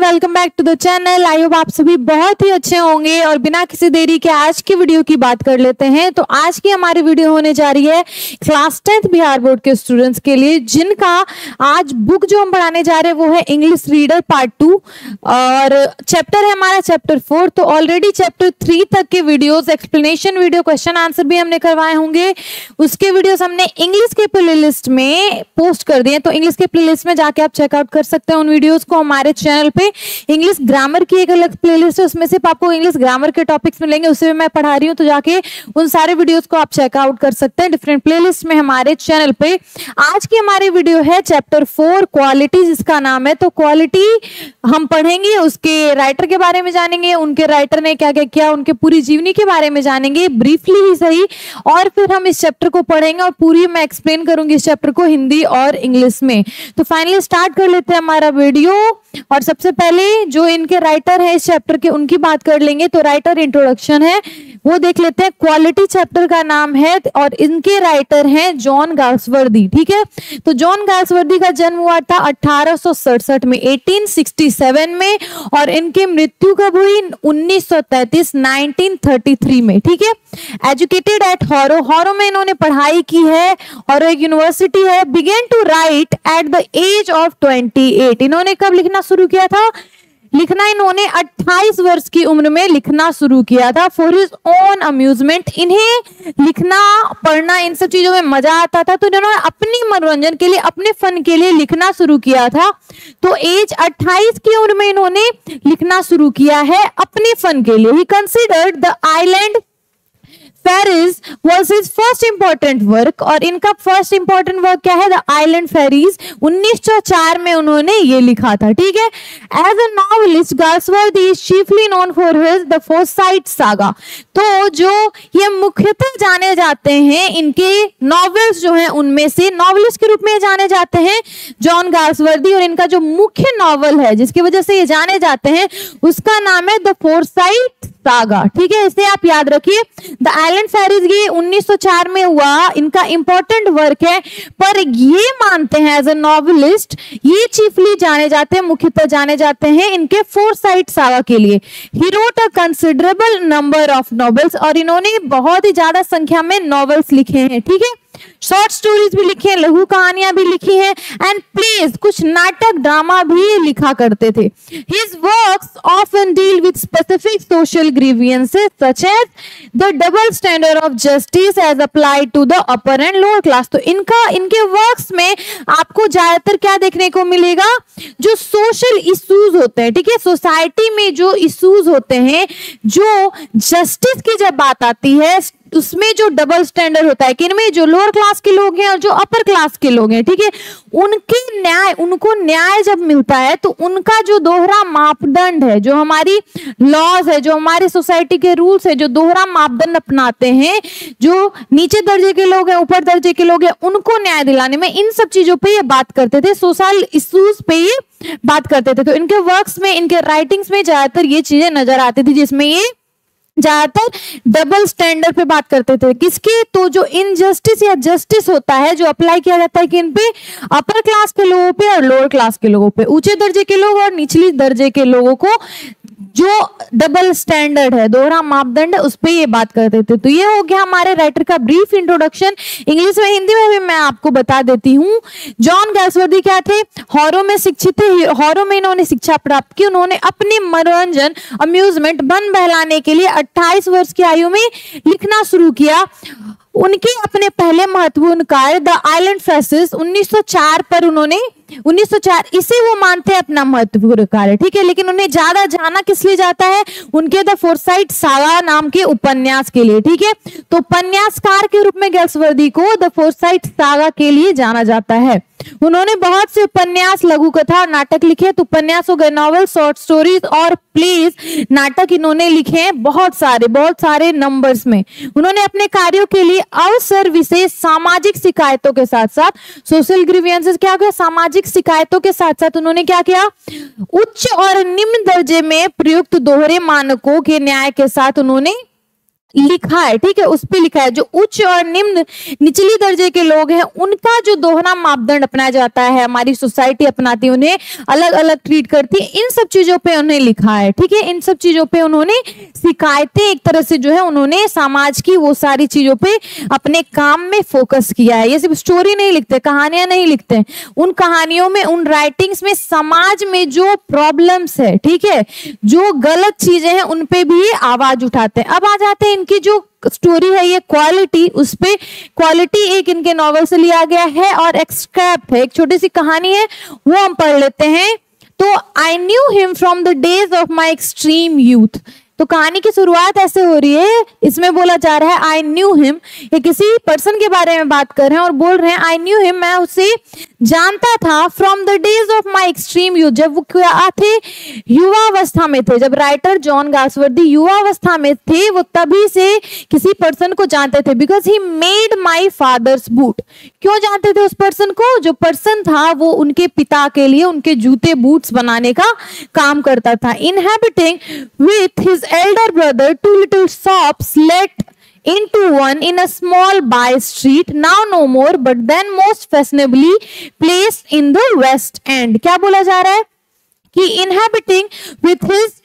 Welcome back to the channel. I hope आप सभी बहुत ही अच्छे होंगे और बिना किसी देरी के आज की वीडियो की बात कर लेते हैं। तो आज की हमारी वीडियो होने जा रही है क्लास 10th बिहार बोर्ड के स्टूडेंट्स के लिए, जिनका आज बुक जो हम पढ़ाने जा रहे हैं वो है इंग्लिश रीडर पार्ट 2 और चैप्टर है हमारा चैप्टर 4। तो ऑलरेडी चैप्टर 3 तक के videos, explanation video, question answer भी हमने करवाए होंगे। उसके वीडियोस हमने इंग्लिश के प्लेलिस्ट में पोस्ट कर दिए, तो इंग्लिश के प्लेलिस्ट में जाके आप चेकआउट कर सकते हैं उन वीडियोस को। हमारे चैनल पे इंग्लिश ग्रामर की एक अलग प्लेलिस्ट है, उसमें सिर्फ आपको इंग्लिश ग्रामर के टॉपिक्स मिलेंगे, उससे मैं पढ़ा रही हूँ, तो जाके उन सारे वीडियोस को आप चेकआउट कर सकते हैं डिफरेंट प्लेलिस्ट में हमारे चैनल पे। आज की हमारी वीडियो है चैप्टर 4 क्वालिटी जिसका नाम है। तो क्वालिटी हम पढ़ेंगे, उसके राइटर के बारे में जानेंगे, उनके राइटर ने क्या क्या किया, उनके पूरी जीवनी के बारे में जानेंगे ब्रीफली ही सही, और फिर हम इस चैप्टर को पढ़ेंगे और पूरी मैं एक्सप्लेन करूंगी इस चैप्टर को हिंदी और इंग्लिश में। तो फाइनली स्टार्ट कर लेते हैं हमारा वीडियो। और सबसे पहले जो इनके राइटर है इस चैप्टर के, उनकी बात कर लेंगे। तो राइटर इंट्रोडक्शन है वो देख लेते हैं। क्वालिटी चैप्टर का नाम है और इनके राइटर हैं जॉन गाल्सवर्दी। ठीक है, तो जॉन गाल्सवर्दी का जन्म हुआ था 1867 में, 1867 में, और इनकी मृत्यु कब हुई? 1933, 1933 में। ठीक है, एजुकेटेड एट हॉरो में इन्होंने पढ़ाई की है और एक यूनिवर्सिटी है। Began to write at the age of 28। इन्होंने कब लिखना शुरू किया था? लिखना इन्होंने 28 वर्ष की उम्र में लिखना शुरू किया था। फॉर हिज ओन अम्यूजमेंट, इन्हें लिखना पढ़ना इन सब चीजों में मजा आता था, तो इन्होंने अपनी मनोरंजन के लिए, अपने फन के लिए लिखना शुरू किया था। तो एज 28 की उम्र में इन्होंने लिखना शुरू किया है अपने फन के लिए। He considered the island ferries was his first important work, और इनका फर्स्ट इंपॉर्टेंट वर्क क्या है? द आइलैंड फेरीज 1904 में उन्होंने ये लिखा था। ठीक है, as a novelist Galsworthy is chiefly known for his the Forsyte Saga. तो जो ये मुख्यतः जाने जाते हैं, इनके नॉवेल्स जो हैं उनमें से नॉवेलिस्ट के रूप में जाने जाते हैं जॉन गाल्सवर्दी, और इनका जो मुख्य नॉवल है जिसकी वजह से ये जाने जाते हैं उसका नाम है द फोर्साइट सागा। ठीक है, इसे आप याद रखिए। द आइलैंड फेरीज ये 1904 में हुआ, इनका इंपॉर्टेंट वर्क है, पर ये मानते हैं एज अ नॉवेलिस्ट ये चीफली जाने जाते हैं, मुख्यतः जाने जाते हैं इनके फोर्साइट सागा के लिए। He wrote a considerable number of novels, और इन्होंने बहुत ही ज्यादा संख्या में नॉवेल्स लिखे हैं। ठीक है, शॉर्ट स्टोरीज भी लिखी हैं, लघु कहानियां भी लिखी हैं, एंड प्लेज, कुछ नाटक ड्रामा भी लिखा करते थे। His works often deal with specific social grievances such as the double standard of justice as applied to the upper and lower class. तो इनके वर्क्स में आपको ज्यादातर क्या देखने को मिलेगा? जो सोशल इश्यूज होते हैं, ठीक है, सोसाइटी में जो इश्यूज होते हैं, जो जस्टिस की जब बात आती है उसमें जो डबल स्टैंडर्ड होता है कि इनमें जो लोअर क्लास के लोग हैं और जो अपर क्लास के लोग हैं, ठीक है, उनको न्याय जब मिलता है तो उनका जो दोहरा मापदंड है, जो हमारी लॉज है, जो हमारी सोसाइटी के रूल्स है, जो दोहरा मापदंड अपनाते हैं, जो नीचे दर्जे के लोग हैं, ऊपर दर्जे के लोग हैं, उनको न्याय दिलाने में, इन सब चीजों पे ये बात करते थे, सोशल इश्यूज पे ये बात करते थे। तो इनके वर्क्स में, इनके राइटिंग्स में ज्यादातर ये चीजें नजर आती थी, जिसमें ये ज्यादातर डबल स्टैंडर्ड पे बात करते थे। किसके? तो जो इनजस्टिस या जस्टिस होता है जो अप्लाई किया जाता है कि इन पे, अपर क्लास के लोगों पे और लोअर क्लास के लोगों पे, ऊंचे दर्जे के लोग और निचली दर्जे के लोगों को जो डबल स्टैंडर्ड है, दोहरा मापदंड है, उस पे ये बात करते थे। तो ये हो गया हमारे राइटर का ब्रीफ इंट्रोडक्शन। इंग्लिश में, हिंदी में भी मैं आपको बता देती हूँ। जॉन गाल्सवर्दी क्या थे? हॉरो में शिक्षित थे, हॉरो में इन्होंने शिक्षा प्राप्त की। उन्होंने अपने मनोरंजन, अम्यूजमेंट, मन बहलाने के लिए 28 वर्ष की आयु में लिखना शुरू किया। उनके अपने पहले महत्वपूर्ण कार्य द आइलैंड फेरीज 1904 पर उन्होंने 1904 इसे वो मानते हैं अपना महत्वपूर्ण कार्य। ठीक है, लेकिन उन्हें ज्यादा जाना किस लिए जाता है? उनके द फोर्साइट सागा नाम के उपन्यास के लिए। ठीक है, तो उपन्यासकार के रूप में गाल्सवर्दी को द फोर्साइट सागा के लिए जाना जाता है। उन्होंने बहुत से उपन्यास, लघु कथा और नाटक लिखे। तो उपन्यास हो गए, नॉवेल, शॉर्ट स्टोरीज और प्लेज, नाटक इन्होंने लिखे हैं बहुत सारे नंबर्स में। उन्होंने अपने कार्यों के लिए अवसर विशेष सामाजिक शिकायतों के साथ साथ, सोशल ग्रीवियंसेस क्या हो गया, सामाजिक शिकायतों के साथ साथ उन्होंने क्या किया? उच्च और निम्न दर्जे में प्रयुक्त दोहरे मानकों के न्याय के साथ उन्होंने लिखा है, ठीक है, उस पे लिखा है। जो उच्च और निम्न निचली दर्जे के लोग हैं उनका जो दोहरा मापदंड अपनाया जाता है, हमारी सोसाइटी अपनाती है, उन्हें अलग अलग ट्रीट करती है, इन सब चीजों पे उन्हें लिखा है, ठीक है। इन सब चीजों पे उन्होंने शिकायतें एक तरह से जो है उन्होंने समाज की वो सारी चीजों पे अपने काम में फोकस किया है। ये सिर्फ स्टोरी नहीं लिखते, कहानियां नहीं लिखते, उन कहानियों में, उन राइटिंग्स में समाज में जो प्रॉब्लम्स है, ठीक है, जो गलत चीजें हैं उन पे भी आवाज उठाते हैं। अब आ जाते हैं इनकी जो स्टोरी है ये क्वालिटी, उस पे क्वालिटी एक इनके नॉवल से लिया गया है और एक्सट्रैक्ट है, एक छोटी सी कहानी है, वो हम पढ़ लेते हैं। तो I knew him from the days of my extreme youth. तो कहानी की शुरुआत ऐसे हो रही है, इसमें बोला जा रहा है आई न्यू हिम, ये किसी पर्सन के बारे में बात कर रहे हैं और बोल रहे हैं आई न्यू हिम, मैं उसे जानता था from the days of my extreme youth, जब वो क्या थे, युवावस्था में थे। जब राइटर जॉन गाल्सवर्दी युवावस्था में थे वो तभी से किसी पर्सन को जानते थे, because he made my father's boot. क्यों जानते थे उस पर्सन को? जो पर्सन था वो उनके पिता के लिए उनके जूते बूट्स बनाने का काम करता था। Inhabiting with his elder brother two little shops let into one in a small by street, now no more but then most fashionably placed in the West End। क्या बोला जा रहा है कि inhabiting with his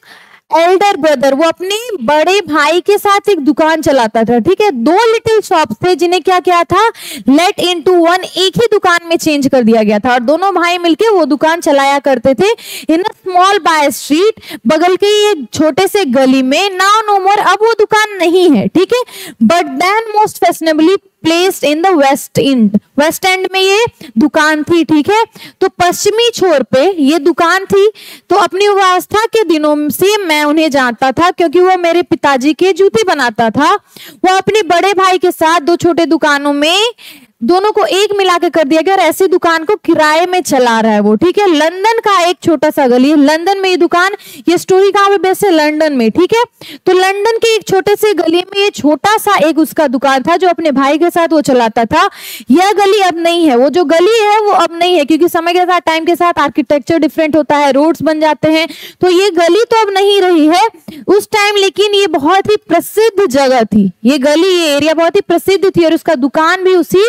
Elder brother, वो अपने बड़े भाई के साथ एक दुकान चलाता था, ठीक है। दो लिटिल शॉप्स थे जिन्हें क्या किया था, लेट इनटू वन, एक ही दुकान में चेंज कर दिया गया था और दोनों भाई मिलके वो दुकान चलाया करते थे इन अ स्मॉल बाय स्ट्रीट, बगल के एक छोटे से गली में। नाउ नो मोर, अब वो दुकान नहीं है, ठीक है, but then most fashionably placed in the West End, West End में ये दुकान थी, ठीक है। तो पश्चिमी छोर पे ये दुकान थी। तो अपनी अवस्था के दिनों से मैं उन्हें जानता था क्योंकि वो मेरे पिताजी के जूते बनाता था। वो अपने बड़े भाई के साथ दो छोटे दुकानों में दोनों को एक मिला के कर दिया गया और ऐसी दुकान को किराए में चला रहा है वो, ठीक है। लंदन का एक छोटा सा गली है, लंदन में ये दुकान, ये स्टोरी कहाँ पे बेस है, लंदन में, ठीक है। तो लंदन के एक छोटे से गली में ये छोटा सा एक उसका दुकान था जो अपने भाई के साथ वो चलाता था। यह गली अब नहीं है, वो जो गली है वो अब नहीं है क्योंकि समय के साथ, टाइम के साथ आर्किटेक्चर डिफरेंट होता है, रोड्स बन जाते हैं, तो ये गली तो अब नहीं रही है उस टाइम, लेकिन ये बहुत ही प्रसिद्ध जगह थी, ये गली, ये एरिया बहुत ही प्रसिद्ध थी और उसका दुकान भी उसी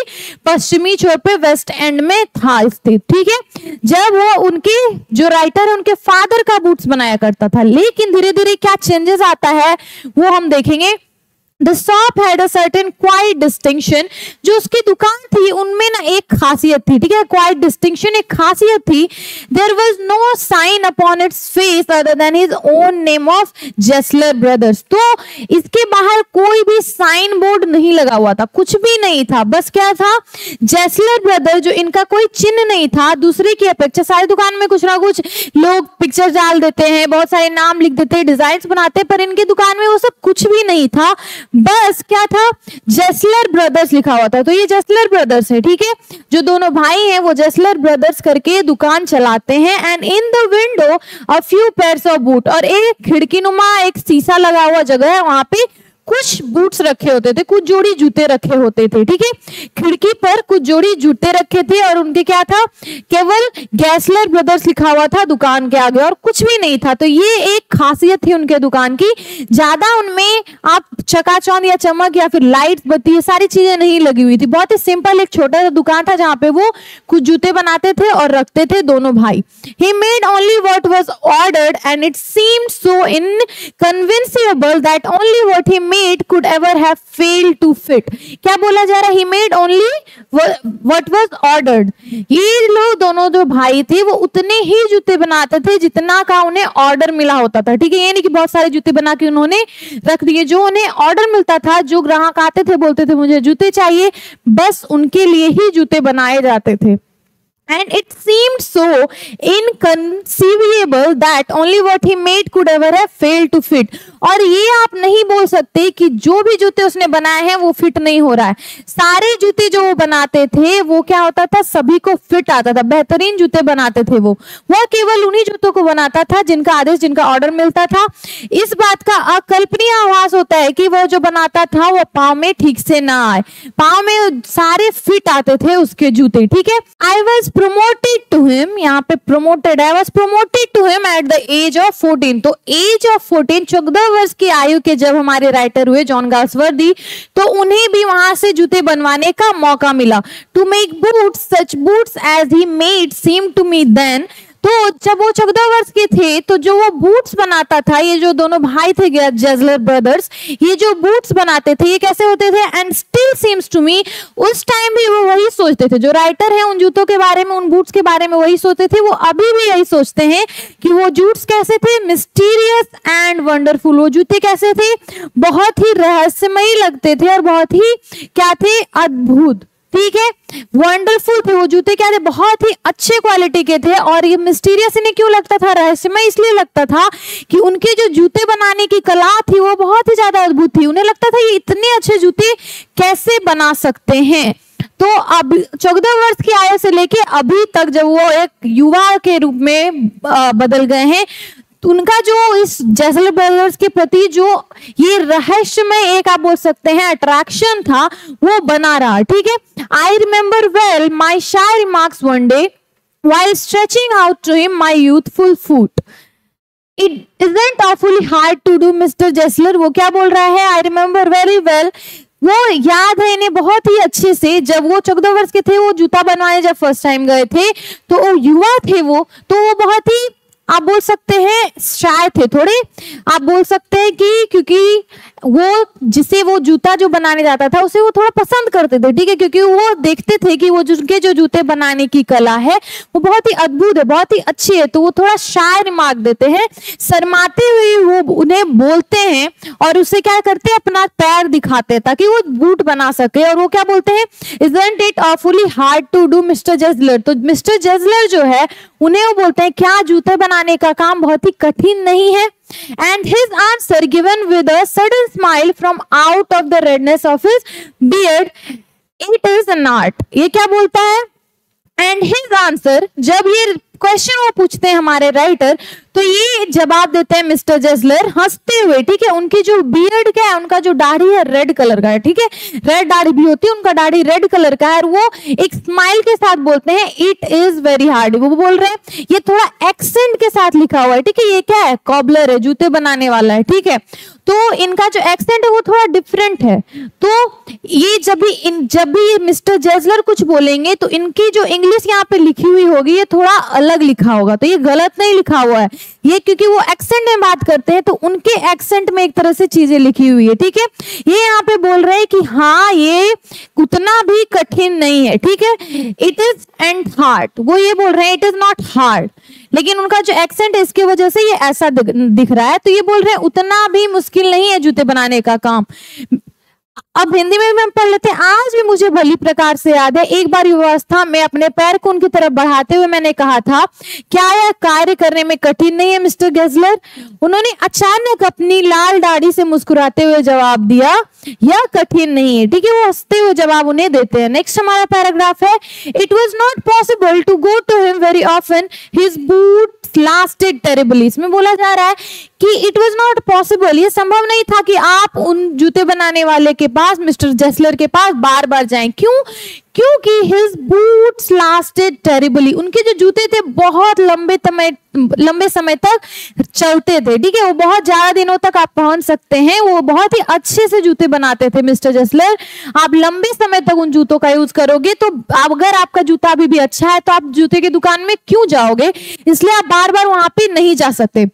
पश्चिमी छोर पे वेस्ट एंड में था स्थित, ठीक है। जब वो उनके जो राइटर है उनके फादर का बूट्स बनाया करता था, लेकिन धीरे धीरे क्या चेंजेस आता है वो हम देखेंगे। The shop had a certain quiet distinction, जो उसकी दुकान थी उनमें ना एक खासियत थी, ठीक है, quiet distinction एक खासियत थी। There was no sign upon its face other than his own name of Jessler Brothers। तो इसके बाहर कोई भी साइन बोर्ड नहीं लगा हुआ था, कुछ भी नहीं था, बस क्या था, जेस्लर ब्रदर, जो इनका कोई चिन्ह नहीं था दूसरे की अपेक्षा। सारी दुकान में कुछ ना कुछ लोग पिक्चर डाल देते हैं, बहुत सारे नाम लिख देते हैं, डिजाइन बनाते हैं, पर इनकी दुकान में वो सब कुछ भी नहीं था, बस क्या था, जेस्लर ब्रदर्स लिखा हुआ था। तो ये जेस्लर ब्रदर्स है, ठीक है, जो दोनों भाई हैं वो जेस्लर ब्रदर्स करके दुकान चलाते हैं। And in the window a few pairs of boot, और एक खिड़की नुमा एक शीशा लगा हुआ जगह है, वहां पे कुछ बूट्स रखे होते थे, कुछ जोड़ी जूते रखे होते थे, ठीक है। खिड़की पर कुछ जोड़ी जूते रखे थे और उनके क्या था, केवल गैसलर ब्रदर्स लिखा हुआ था दुकान के आगे और कुछ भी नहीं था। तो ये एक खासियत थी उनके दुकान की, ज्यादा उनमें आप चकाचौंध या चमक या फिर लाइट बत्ती ये सारी चीजें नहीं लगी हुई थी, बहुत ही सिंपल एक छोटा सा दुकान था जहां पे वो कुछ जूते बनाते थे और रखते थे दोनों भाई। He made only what was ordered and it seemed so inconceivable that only what he made could ever have failed to fit। क्या बोला जा रहा है, he made only what was ordered। ये लोग दोनों जो भाई थे वो उतने ही जूते बनाते थे जितना का उन्हें ऑर्डर मिला होता था, ठीक है। ये नहीं कि बहुत सारे जूते बना के उन्होंने रख दिए, जो उन्हें ऑर्डर मिलता था, जो ग्राहक आते थे बोलते थे मुझे जूते चाहिए, बस उनके लिए ही जूते बनाए जाते थे। And it seemed so inconceivable that only what he made could ever have failed to fit। और ये आप नहीं बोल सकते कि जो भी जूते उसने बनाए हैं वो फिट नहीं हो रहा है। सारे जूते जो वो बनाते थे वो क्या होता था, सभी को फिट आता था, बेहतरीन जूते बनाते थे वो केवल उन्हीं जूतों को बनाता था जिनका आदेश, जिनका ऑर्डर मिलता था। इस बात का अकल्पनीय आभास होता है कि वो जो बनाता था वो पाँव में ठीक से ना आए, पाँव में सारे फिट आते थे उसके जूते, ठीक है। I was promoted to him, यहाँ पे promoted है, was promoted to him at the age of 14. तो age of 14, 14 वर्ष की आयु के जब हमारे राइटर हुए जॉन गाल्सवर्दी, तो उन्हें भी वहां से जूते बनवाने का मौका मिला. To make boots, such boots as he made seemed to me then. तो जब वो 14 वर्ष के थे तो जो वो बूट्स बनाता था, ये जो दोनों भाई थे जेजलर ब्रदर्स, ये जो बूट्स बनाते थे ये कैसे होते थे, and still seems to me, उस टाइम भी वो वही सोचते थे, जो राइटर है उन जूतों के बारे में, उन बूट्स के बारे में वही सोचते थे, वो अभी भी यही सोचते हैं कि वो जूट्स कैसे थे, मिस्टीरियस एंड वंडरफुल. वो जूते कैसे थे, बहुत ही रहस्यमयी लगते थे और बहुत ही क्या थे, अद्भुत. ठीक है, वंडरफुल थे वो जूते, क्या थे, बहुत ही अच्छे क्वालिटी के थे. और ये मिस्टीरियस इन्हें क्यों लगता था, रहस्यमय इसलिए लगता था कि उनके जो जूते बनाने की कला थी वो बहुत ही ज्यादा अद्भुत थी. उन्हें लगता था ये इतने अच्छे जूते कैसे बना सकते हैं. तो अब 14 वर्ष की आयु से लेके अभी तक जब वो एक युवा के रूप में बदल गए हैं, उनका जो इस जेजलर ब्रदर्स के प्रति जो ये रहस्यमय एक आप बोल सकते हैं अट्रैक्शन था, वो बना रहा. ठीक है, I remember well my shy remarks one day while stretching out to him my youthful foot. It isn't awfully hard to do, Mr. Jessler. वो क्या बोल रहा है, I remember very well. वो याद है इन्हें बहुत ही अच्छे से, जब वो 14 वर्ष के थे, वो जूता बनवाने जब फर्स्ट टाइम गए थे, तो वो युवा थे वो बहुत ही आप बोल सकते हैं शाय थे थोड़े, आप बोल सकते हैं कि क्योंकि वो जिसे वो जूता जो बनाने जाता था उसे वो थोड़ा पसंद करते थे. ठीक है, क्योंकि वो देखते थे कि वो जिनके जो जूते बनाने की कला है वो बहुत ही अद्भुत है, बहुत ही अच्छी है, तो वो थोड़ा शाय रिमार्क देते हैं, शर्माते हुए वो उन्हें बोलते हैं और उसे क्या करते हैं, अपना पैर दिखाते हैं ताकि वो बूट बना सके. और वो क्या बोलते हैं, Isn't it awfully hard to do, Mr. Jessler. तो मिस्टर जेजलर जो है उन्हें वो बोलते हैं क्या जूते बनाने का काम बहुत ही कठिन नहीं है. And his answer given with a sudden smile from out of the redness of his beard, it is an art. ये क्या बोलता है, and his answer, जब ये क्वेश्चन वो पूछते हैं हमारे राइटर, तो ये जवाब देते हैं मिस्टर जेजलर हंसते हुए. ठीक है, उनकी जो बियर्ड क्या है, उनका जो दाढ़ी है रेड कलर का है. ठीक है, रेड दाढ़ी भी होती है, उनका दाढ़ी रेड कलर का है, और वो एक स्माइल के साथ बोलते हैं इट इज वेरी हार्ड. वो बोल रहे हैं, ये थोड़ा एक्सेंट के साथ लिखा हुआ है. ठीक है, ये क्या है, कॉबलर है, जूते बनाने वाला है. ठीक है, तो इनका जो एक्सेंट है वो थोड़ा डिफरेंट है. तो ये जब भी मिस्टर जेजलर कुछ बोलेंगे तो इनकी जो इंग्लिश यहाँ पे लिखी हुई होगी ये थोड़ा अलग लिखा होगा. तो ये गलत नहीं लिखा हुआ है, ये क्योंकि वो एक्सेंट में बात करते हैं तो उनके एक्सेंट में एक तरह से चीजें लिखी हुई है. ठीक है, ये यहाँ पे बोल रहे हैं कि हाँ ये उतना भी कठिन नहीं है. ठीक है, इट इज एंड हार्ड, वो ये बोल रहे हैं इट इज नॉट हार्ड, लेकिन उनका जो एक्सेंट है इसकी वजह से ये ऐसा दिख रहा है. तो ये बोल रहे हैं उतना भी मुश्किल नहीं है जूते बनाने का काम. अब हिंदी में भी हम पढ़ लेते हैं. आज भी मुझे भली प्रकार से याद है, एक बार युवावस्था में अपने पैर को उनकी तरफ बढ़ाते हुए मैंने कहा था, क्या यह कार्य करने में कठिन नहीं है मिस्टर जेजलर. उन्होंने अचानक अपनी लाल दाढ़ी से मुस्कुराते हुए जवाब दिया, यह कठिन नहीं है. ठीक है, वो हंसते हुए जवाब उन्हें देते हैं. नेक्स्ट हमारा पैराग्राफ है, it was not possible to go to him very often, his boot lasted terribly. इसमें बोला जा रहा है कि इट वॉज नॉट पॉसिबल, ये संभव नहीं था कि आप उन जूते बनाने वाले के पास, मिस्टर जेसलर के पास बार बार जाएं. क्यों? क्योंकि हिज बूट्स लास्टेड टेरिबली, उनके जो जूते थे बहुत लंबे समय तक चलते थे. ठीक है, वो बहुत ज्यादा दिनों तक आप पहन सकते हैं, वो बहुत ही अच्छे से जूते बनाते थे मिस्टर जेसलर. आप लंबे समय तक उन जूतों का यूज करोगे तो अगर आपका जूता अभी भी अच्छा है तो आप जूते की दुकान में क्यों जाओगे, इसलिए आप बार बार वहां पे नहीं जा सकते.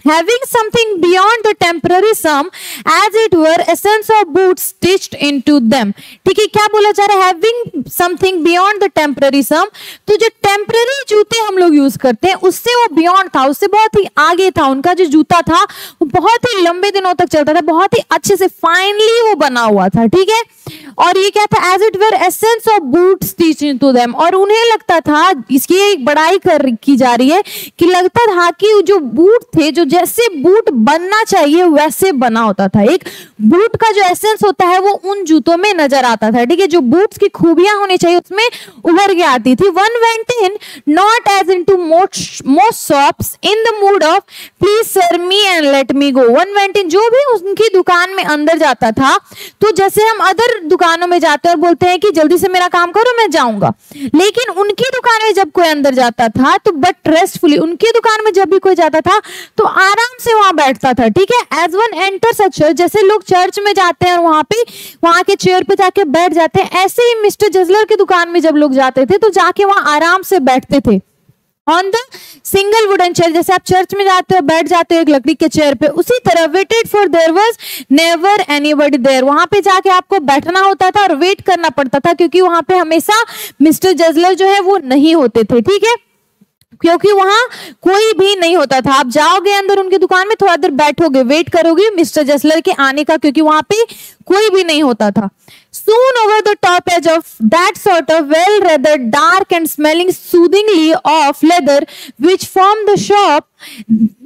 Having something beyond the temporary sum, as it were, essence of boots stitched into them. ठीक है, क्या बोला जा रहा है, having something beyond the temporary sum. तो जो टेम्पररी जूते हम लोग यूज करते हैं उससे वो बियॉन्ड था, उससे बहुत ही आगे था. उनका जो जूता था वो बहुत ही लंबे दिनों तक चलता था, बहुत ही अच्छे से फाइनली वो बना हुआ था. ठीक है, और ये क्या था, as it were, essence of boots stitched into them. और उन्हें लगता था, इसकी एक बड़ाई की जा रही है कि लगता था कि जो बूट थे, जो जैसे बूट बनना चाहिए वैसे बना होता था. एक बूट का जो एसेंस होता है वो उन जूतों में नजर आता था. ठीक है, जो बूट्स की खूबियां होनी चाहिए उसमें उभर के आती थी. One went in not as into most shops in the mood of please serve me and let me go. One went in, जो भी उनकी दुकान में अंदर जाता था तो जैसे हम अदर अदर दुकानों में जाते हैं और बोलते हैं कि जल्दी से मेरा काम करो, मैं जाऊंगा। लेकिन उनकी दुकान में जब कोई अंदर जाता था तो बट रेस्टफुली, उनकी दुकान में जब भी कोई जाता था तो आराम से वहां बैठता था, ठीक है। As one enters a church, जैसे लोग चर्च में जाते हैं और वहां के चेयर पे जाके बैठ जाते हैं, ऐसे ही मिस्टर जजलर की दुकान में जब लोग जाते थे तो जाके वहां आराम से बैठते थे on the single wooden chair. जैसे आप चर्च में जाते हो, बैठ जाते हो एक लकड़ी के चेयर पे, उसी तरह waited for there was never anybody there, वहां पे जाके आपको बैठना होता था और वेट करना पड़ता था, क्योंकि वहां पे हमेशा मिस्टर जजलर जो है वो नहीं होते थे, ठीक है, क्योंकि वहां कोई भी नहीं होता था। आप जाओगे अंदर उनकी दुकान में, थोड़ा देर बैठोगे, वेट करोगे मिस्टर जजलर के आने का, क्योंकि वहां पे कोई भी नहीं होता था। Soon over the top edge of that sort of well-rather dark and smelling soothingly of leather which formed the shop,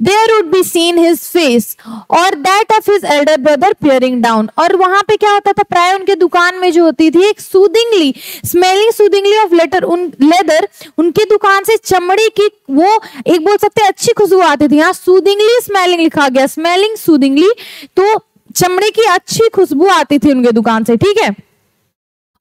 there would be seen his face or that of his elder brother peering down। और वहां पे क्या होता था, प्राय उनके दुकान में जो होती थी एक सूदिंगली स्मेलिंग सूदिंगली ऑफ लेदर, उनकी दुकान से चमड़ी की वो एक बोल सकते हैं अच्छी खुशबू आती थी। यहाँ सूदिंगली स्मेलिंग लिखा गया, स्मेलिंग सूदिंगली, तो चमड़े की अच्छी खुशबू आती थी उनके दुकान से, ठीक है।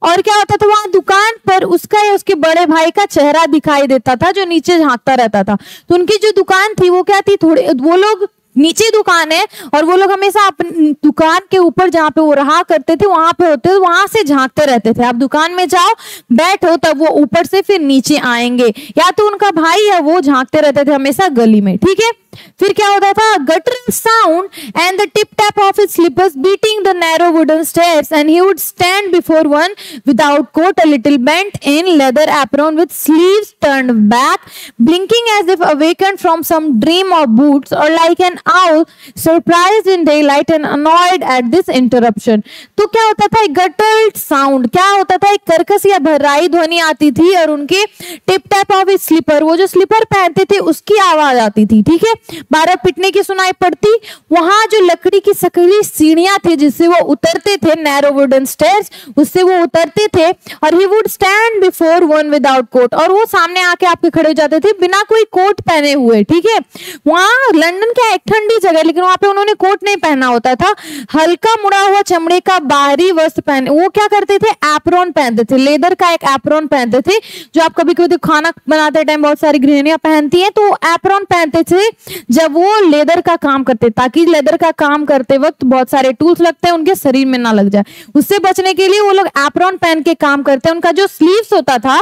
और क्या होता था, वहां दुकान पर उसका या उसके बड़े भाई का चेहरा दिखाई देता था जो नीचे झांकता रहता था। तो उनकी जो दुकान थी वो क्या थी, थोड़ी, वो लोग नीचे दुकान है और वो लोग हमेशा अपनी दुकान के ऊपर जहाँ पे वो रहा करते थे वहां पे होते, वहां से झांकते रहते थे। आप दुकान में जाओ, बैठो, तब वो ऊपर से फिर नीचे आएंगे, या तो उनका भाई या वो झांकते रहते थे हमेशा गली में, ठीक है। फिर क्या होता था, guttural sound and the tip tap of his slippers beating the narrow wooden stairs and he would stand before one without coat, a little bent in leather apron with sleeves turned back, blinking as if awakened from some dream of boots और like an owl surprised in daylight and annoyed at this interruption। तो क्या होता था, एक गटरल sound, क्या होता था, एक कर्कश या भर्राई ध्वनि आती थी और उनके tip tap of his slipper, वो जो स्लीपर पहनते थे उसकी आवाज आती थी, ठीक है, बारह पिटने की सुनाई पड़ती। वहां जो लकड़ी की सकली सीढ़ियां थी जिससे वो उतरते थे, नैरो वुडन स्टेयर्स, उससे वो उतरते थे, और he would stand before one without coat, और वो सामने आके आपके खड़े हो जाते थे बिना कोई कोट पहने हुए, ठीक है। वहां लंदन क्या एक ठंडी जगह, लेकिन वहां पे उन्होंने कोट नहीं पहना होता था, हल्का मुड़ा हुआ चमड़े का बाहरी वस्त्र पहने, वो क्या करते थे, एप्रॉन पहनते थे, लेदर का एक एप्रॉन पहनते थे, जो आप कभी कभी खाना बनाते टाइम बहुत सारी गृहिणियां पहनती हैं, तो एप्रॉन पहनते थे जब वो लेदर का काम करते, ताकि लेदर का काम करते वक्त बहुत सारे टूल्स लगते हैं उनके शरीर में ना लग जाए, उससे बचने के लिए वो लोग एप्रॉन पहन के काम करते हैं। उनका जो स्लीव्स होता था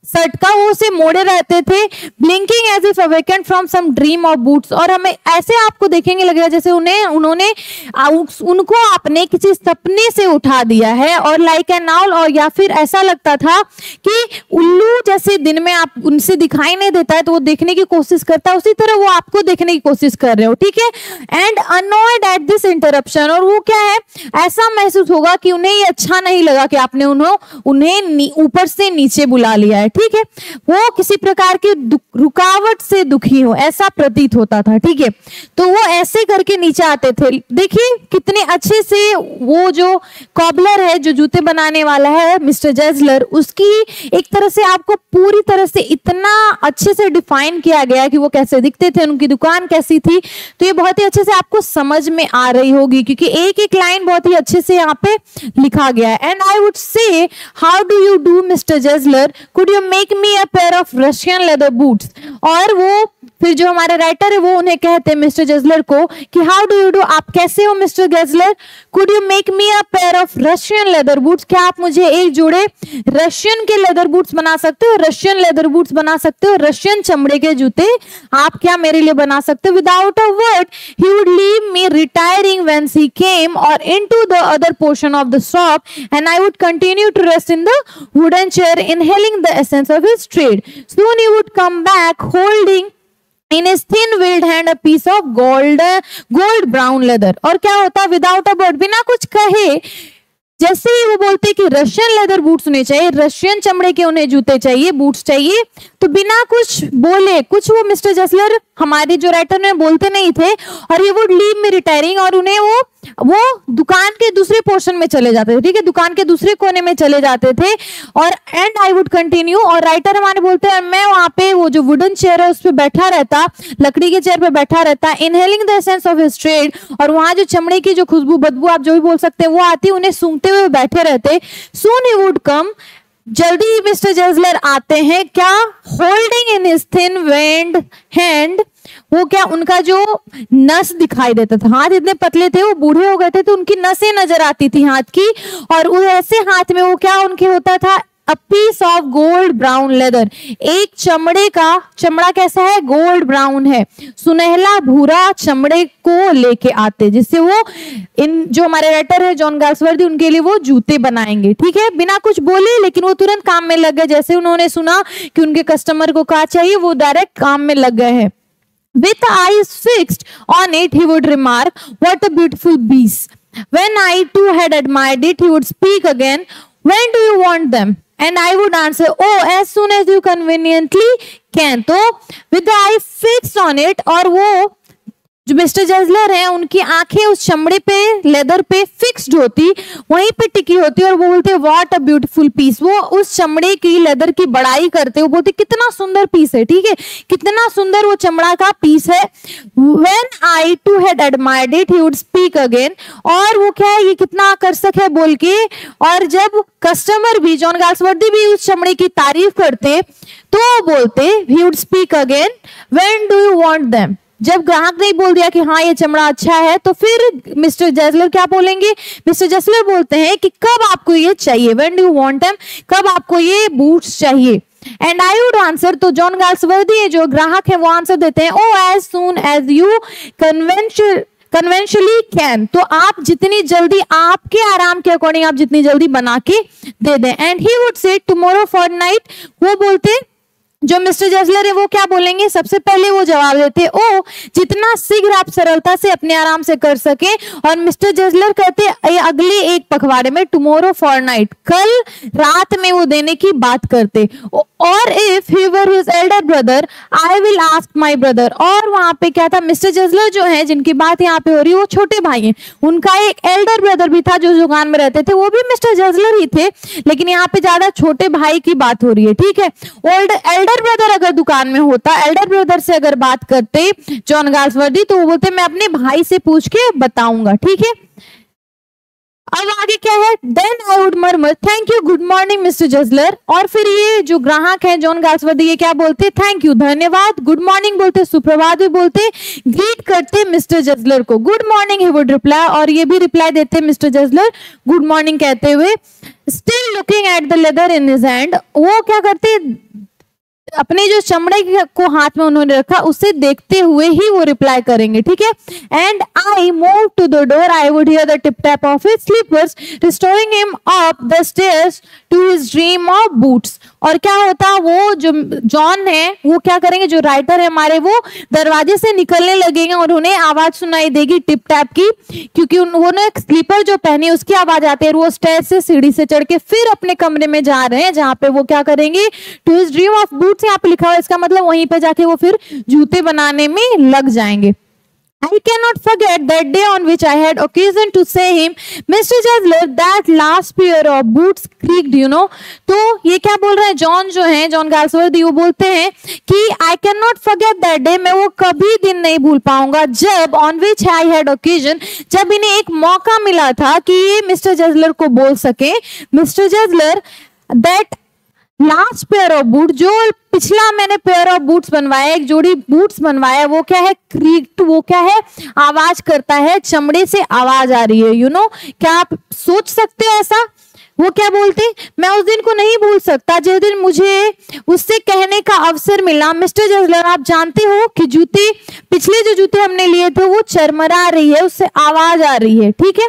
शर्ट का, वो उसे मोड़े रहते थे, blinking as if awakened from some dream of boots, और हमें ऐसे आपको देखेंगे लगेगा जैसे उन्होंने उनको अपने किसी सपने से उठा दिया है, और लाइक एन आउल, और या फिर ऐसा लगता था कि उल्लू जैसे दिन में आप उनसे दिखाई नहीं देता है तो वो देखने की कोशिश करता है, उसी तरह वो आपको देखने की कोशिश कर रहे हो, ठीक है। And annoyed at this interruption, और वो क्या है, ऐसा महसूस होगा कि उन्हें ये अच्छा नहीं लगा कि आपने उन्हें ऊपर से नीचे बुला लिया है, ठीक है, वो किसी प्रकार की रुकावट से दुखी हो, ऐसा प्रतीत होता था, ठीक है। तो वो ऐसे करके नीचे आते थे। देखिए कितने अच्छे से वो जो कॉबलर है, जो जूते बनाने वाला है मिस्टर जजलर, उसकी एक तरह से आपको पूरी तरह से इतना अच्छे से डिफाइन किया गया कि वो कैसे दिखते थे, उनकी दुकान कैसी थी, तो ये बहुत ही अच्छे से आपको समझ में आ रही होगी, क्योंकि एक एक लाइन बहुत ही अच्छे से यहाँ पे लिखा गया है। And I would say, how do you do mister Gessler, could you make me a pair of Russian leather boots. और वो फिर जो हमारे राइटर है वो उन्हें कहते हैं मिस्टर जजलर को कि हाउ डू यू डू, आप कैसे हो mister Gessler, could you make me a pair of Russian leather boots, क्या आप मुझे एक जोड़े रशियन के लेदर बूट्स बना सकते हो, रशियन लेदर बूट्स बना सकते हो, रशियन चमड़े के जूते आप क्या मेरे लिए बना सकते हो। Without a word he would leave me retiring when he came और into the other portion of the shop, and I would continue to rest in the wooden chair inhaling the essence of his trade. Soon he would come back holding in his thin veiled hand a piece of gold brown leather। और क्या होता, without a word, बिना कुछ कहे, जैसे ही वो बोलते कि रशियन लेदर बूट्स होने चाहिए, रशियन चमड़े के उन्हें जूते चाहिए, बूट्स चाहिए, तो बिना कुछ बोले कुछ वो मिस्टर जजलर हमारे जो राइटर में बोलते नहीं थे, और he would leave me retiring, और उन्हें वो दुकान के दूसरे पोर्शन में चले जाते थे, ठीक है, दुकान के दूसरे कोने में चले जाते थे। और एंड आई वुड कंटिन्यू, और राइटर हमारे बोलते हैं मैं वहां पे वो जो वुडन चेयर है उस पे बैठा रहता, लकड़ी के चेयर पे बैठा रहता, inhaling the essence of his trade, और वहां जो चमड़े की जो खुशबू बदबू आप जो भी बोल सकते हैं वो आती, उन्हें सूंघते हुए बैठे रहते। सून ही वुड कम, जल्दी मिस्टर जेजलर आते हैं, क्या, holding in his thin veined hand, वो क्या, उनका जो नस दिखाई देता था, हाथ इतने पतले थे, वो बूढ़े हो गए थे तो उनकी नसें नजर आती थी हाथ की, और वो ऐसे हाथ में वो क्या उनके होता था, a piece of gold brown leather, एक चमड़ा कैसा है, गोल्ड ब्राउन है, सुनहला भूरा चमड़े को लेके आते, जिससे वो इन जो हमारे राइटर है जॉन गाल्सवर्दी उनके लिए वो जूते बनाएंगे, ठीक है, बिना कुछ बोले, लेकिन वो तुरंत काम में लग गए, जैसे उन्होंने सुना कि उनके कस्टमर को क्या चाहिए वो डायरेक्ट काम में लग गए हैं। With eyes fixed on it, he would remark, "What a beautiful piece." When I too had admired it, he would speak again, "When do you want them?" And I would answer, "Oh, as soon as you conveniently can." तो with the eye fixed on it, और वो जो mister जेजलर हैं उनकी आंखें उस चमड़े पे, लेदर पे फिक्स्ड होती, वहीं पे टिकी होती, और वो बोलते व्हाट अ ब्यूटीफुल पीस, वो उस चमड़े की, लेदर की बड़ाई करते, वो बोलते कितना सुंदर पीस है, ठीक है, कितना सुंदर वो चमड़ा का पीस है। When I too had admired it, he would speak again, और वो क्या है, ये कितना आकर्षक है बोल के, और जब कस्टमर भी, जॉन गाल्सवर्दी भी उस चमड़े की तारीफ करते तो बोलते, he would speak again, "When do you want them?" जब ग्राहक ने बोल दिया कि हाँ ये चमड़ा अच्छा है, तो फिर मिस्टर जेजलर क्या बोलेंगे, मिस्टर जेजलर बोलते हैं कि कब आपको ये चाहिए, when do you want them, कब आपको ये बूट्स चाहिए। एंड आई वुड आंसर, तो जॉन गाल्सवर्दी जो ग्राहक है वो आंसर देते हैं, oh as soon as you conventionally can, तो आप जितनी जल्दी, आपके आराम के अकॉर्डिंग आप जितनी जल्दी बना के दे दें। And he would say tomorrow fortnight, वो बोलते, जो मिस्टर जेजलर है वो क्या बोलेंगे, सबसे पहले वो जवाब देते, ओ जितना शीघ्र आप सरलता से अपने आराम से कर सके, और मिस्टर जेजलर कहते अगले एक पखवाड़े में, टुमारो फॉरनाइट, कल रात में वो देने की बात करते, और if he were his elder brother I will ask my brother, और वहां पे क्या था, मिस्टर जेजलर जो है जिनकी बात यहाँ पे हो रही है वो छोटे भाई हैं, उनका एक एल्डर ब्रदर भी था जो दुकान में रहते थे, वो भी मिस्टर जेजलर ही थे, लेकिन यहाँ पे ज्यादा छोटे भाई की बात हो रही है, ठीक है। एल्डर ब्रदर अगर दुकान में होता, एल्डर ब्रदर से अगर बात करते जॉन गाल्सवर्दी, तो वो बोलते मैं अपने भाई से पूछ के बताऊंगा, ठीक है। अब आगे क्या है, then I would murmur, thank you, good morning mister Gessler, और फिर ये जो ग्राहक है जॉन गाल्सवर्दी ये क्या बोलते, थैंक यू, धन्यवाद, गुड मॉर्निंग बोलते, सुप्रभात भी बोलते, ग्रीट करते मिस्टर जेजलर को, good morning he would reply, और ये भी रिप्लाई देते मिस्टर जेजलर गुड मॉर्निंग कहते हुए। Still looking at the leather in his hand, वो क्या करते, अपने जो चमड़े को हाथ में उन्होंने रखा उसे देखते हुए ही वो रिप्लाई करेंगे, ठीक है। And I move to the door, I would hear the tip tap of his slippers restoring him up the stairs to his dream of boots, और क्या होता, वो जो जॉन है वो क्या करेंगे, जो राइटर है हमारे, वो दरवाजे से निकलने लगेंगे और उन्हें आवाज सुनाई देगी टिप टैप की, क्योंकि उन्होंने स्लीपर जो पहनी उसकी आवाज आती है, वो स्टेयर से, सीढ़ी से चढ़ के फिर अपने कमरे में जा रहे हैं, जहां पे वो क्या करेंगे, to his dream of boots यहाँ पे लिखा हुआ है, इसका मतलब वहीं पे जाके वो फिर जूते बनाने में लग जाएंगे। I cannot forget that day on which I had occasion to say him, Mr. Jezzler, that last pair of boots creaked, you know। तो ये क्या बोल रहे हैं जॉन जो है, जॉन गाल्सवर्दी, वो बोलते हैं कि I cannot forget that day, मैं वो कभी दिन नहीं भूल पाऊंगा, जब on which I had occasion, जब इन्हें एक मौका मिला था कि ये मिस्टर जेजलर को बोल सके, mister Gessler, that last pair of boot, जो पिछला मैंने पेयर ऑफ बूट्स बनवाया, एक जोड़ी बूट्स बनवाया, वो क्या है, क्रीक्ड, वो क्या है, आवाज करता है, चमड़े से आवाज आ रही है, यू नो। क्या आप सोच सकते हो ऐसा, वो क्या बोलते, मैं उस दिन को नहीं भूल सकता जिस दिन मुझे उससे कहने का अवसर मिला, मिस्टर जेजलर आप जानते हो कि जूते, पिछले जो जूते हमने लिए थे वो चरमरा रही है, उससे आवाज आ रही है, ठीक है।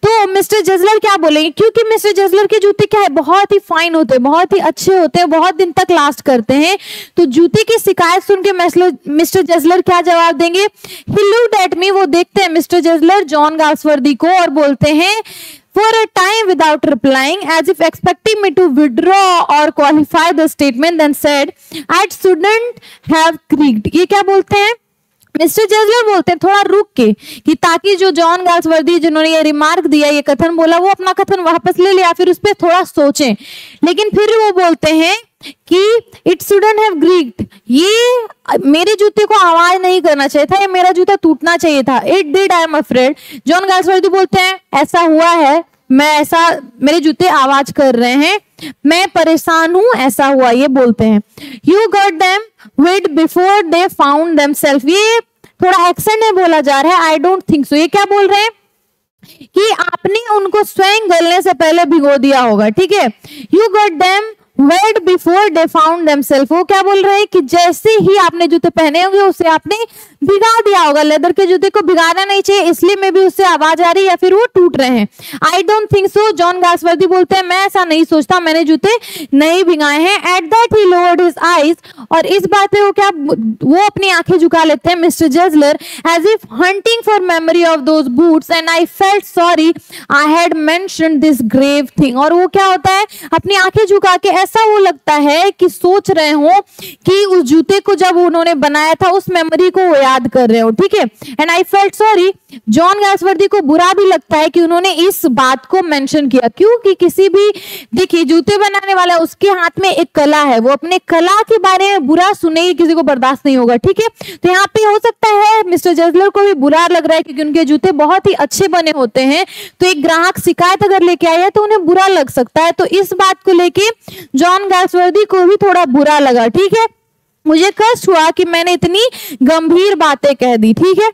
तो मिस्टर जेजलर क्या बोलेंगे, क्योंकि मिस्टर जेजलर के जूते क्या है, बहुत ही फाइन होते हैं, बहुत ही अच्छे होते हैं, बहुत दिन तक लास्ट करते हैं। तो जूते की शिकायत सुन के मिस्टर जेजलर क्या जवाब देंगे, ही लुक्ड एट मी, वो देखते हैं मिस्टर जेजलर जॉन गाल्सवर्दी को और बोलते हैं for a time without replying, as if expecting me to withdraw or qualify the statement, then said, I shouldn't have creaked। ये क्या बोलते हैं, मिस्टर जेजलर बोलते हैं थोड़ा रुक के कि ताकि जो जॉन गाल्सवर्दी जिन्होंने ये रिमार्क दिया, ये कथन बोला, वो अपना कथन वापस ले ले या फिर उस पर थोड़ा सोचें। लेकिन फिर वो बोलते हैं कि इट शुडंट हैव क्रीक्ड, ये मेरे जूते को आवाज नहीं करना चाहिए था, ये मेरा जूता टूटना चाहिए था। It did, I am afraid. John Galsworthy बोलते हैं ऐसा हुआ है, मेरे जूते आवाज कर रहे हैं, मैं परेशान हूं, ऐसा हुआ, ये बोलते हैं। You got them wet before they found themself, ये थोड़ा एक्सेंट में बोला जा रहा है, आई डोंट थिंक सो। ये क्या बोल रहे हैं कि आपने उनको स्वयं गलने से पहले भिगो दिया होगा, ठीक है। You got them wet before they found themself, वो क्या बोल रहे हैं कि जैसे ही आपने जूते पहने होंगे उसे आपने भिगा दिया होगा। लेदर के जूते को भिगाना नहीं चाहिए, इसलिए में भी उससे आवाज आ रही है या फिर वो टूट रहे हैं। I don't think so, John Galsworthy बोलते हैं मैं ऐसा नहीं सोचता, मैंने जूते नहीं भिगाए हैं। At that he lowered his eyes, और इस बात पे वो अपनी आंखें झुका लेते हैं mister Gessler, as if hunting for memory of those boots, and I felt sorry I had mentioned this grave thing. और वो क्या होता है, अपनी आंखें झुका के ऐसा वो लगता है कि सोच रहे हो कि उस जूते को जब उन्होंने बनाया था उस मेमोरी को वो याद कर रहे हो, ठीक है। And I felt sorry, John Galsworthy को बुरा भी लगता है कि उन्होंने इस बात को मेंशन किया, क्योंकि किसी भी, देखिए जूते बनाने वाला उसके हाथ में एक कला है, वो अपने कला के बारे में बुरा सुनेगी किसी को बर्दाश्त नहीं होगा, ठीक है। तो यहाँ पे हो सकता है मिस्टर जेजलर को भी बुरा लग रहा है क्योंकि उनके जूते बहुत ही अच्छे बने होते हैं, तो एक ग्राहक शिकायत अगर लेके आया है तो उन्हें बुरा लग सकता है। तो इस बात को लेके जॉन गाल्सवर्दी को भी थोड़ा बुरा लगा, ठीक है। मुझे कष्ट हुआ कि मैंने इतनी गंभीर बातें कह दी, ठीक है।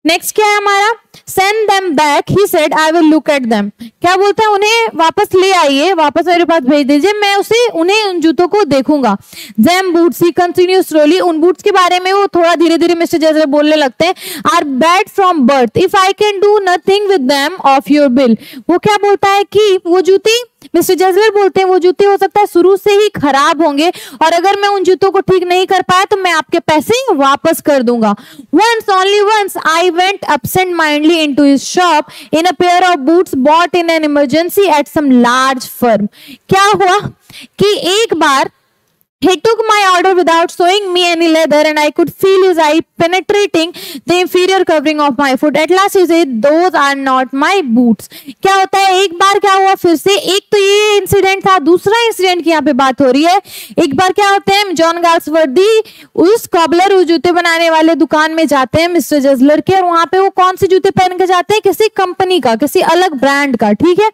नेक्स्ट क्या है हमारा, send them back, he said I will look at them. क्या बोलते हैं, उन्हें वापस ले आइए, वापस मेरे पास भेज दीजिए, मैं उन्हें उन जूतों को देखूंगा। देम बूट्स, ही कंटिन्यू स्लोली, उन बूट्स के बारे में वो थोड़ा धीरे धीरे मिस्टर जेजलर बोलने लगते हैं, are bad from birth, if I can do nothing with them of your bill. वो क्या बोलता है कि वो जूते, मिस्टर जेजलर बोलते हैं वो जूते हो सकता है शुरू से ही खराब होंगे, और अगर मैं उन जूतों को ठीक नहीं कर पाया तो मैं आपके पैसे वापस कर दूंगा। Once, only once, I went absent mindedly into his shop in a pair of boots bought in an emergency at some large firm। क्या हुआ कि एक बार he took my order without showing me any leather, and I could feel his eye penetrating the inferior covering of my foot. At last he said, "Those are not my boots." क्या होता है, एक बार क्या हुआ फिर से, एक तो ये इंसिडेंट था, दूसरा इंसिडेंट की यहाँ पे बात हो रही है। एक बार क्या होता है, जॉन गाल्सवर्दी उस कॉबलर, उस जूते बनाने वाले दुकान में जाते हैं मिस्टर जेजलर के, और वहां पे वो कौन से जूते पहन के जाते हैं, किसी कंपनी का, किसी अलग ब्रांड का, ठीक है।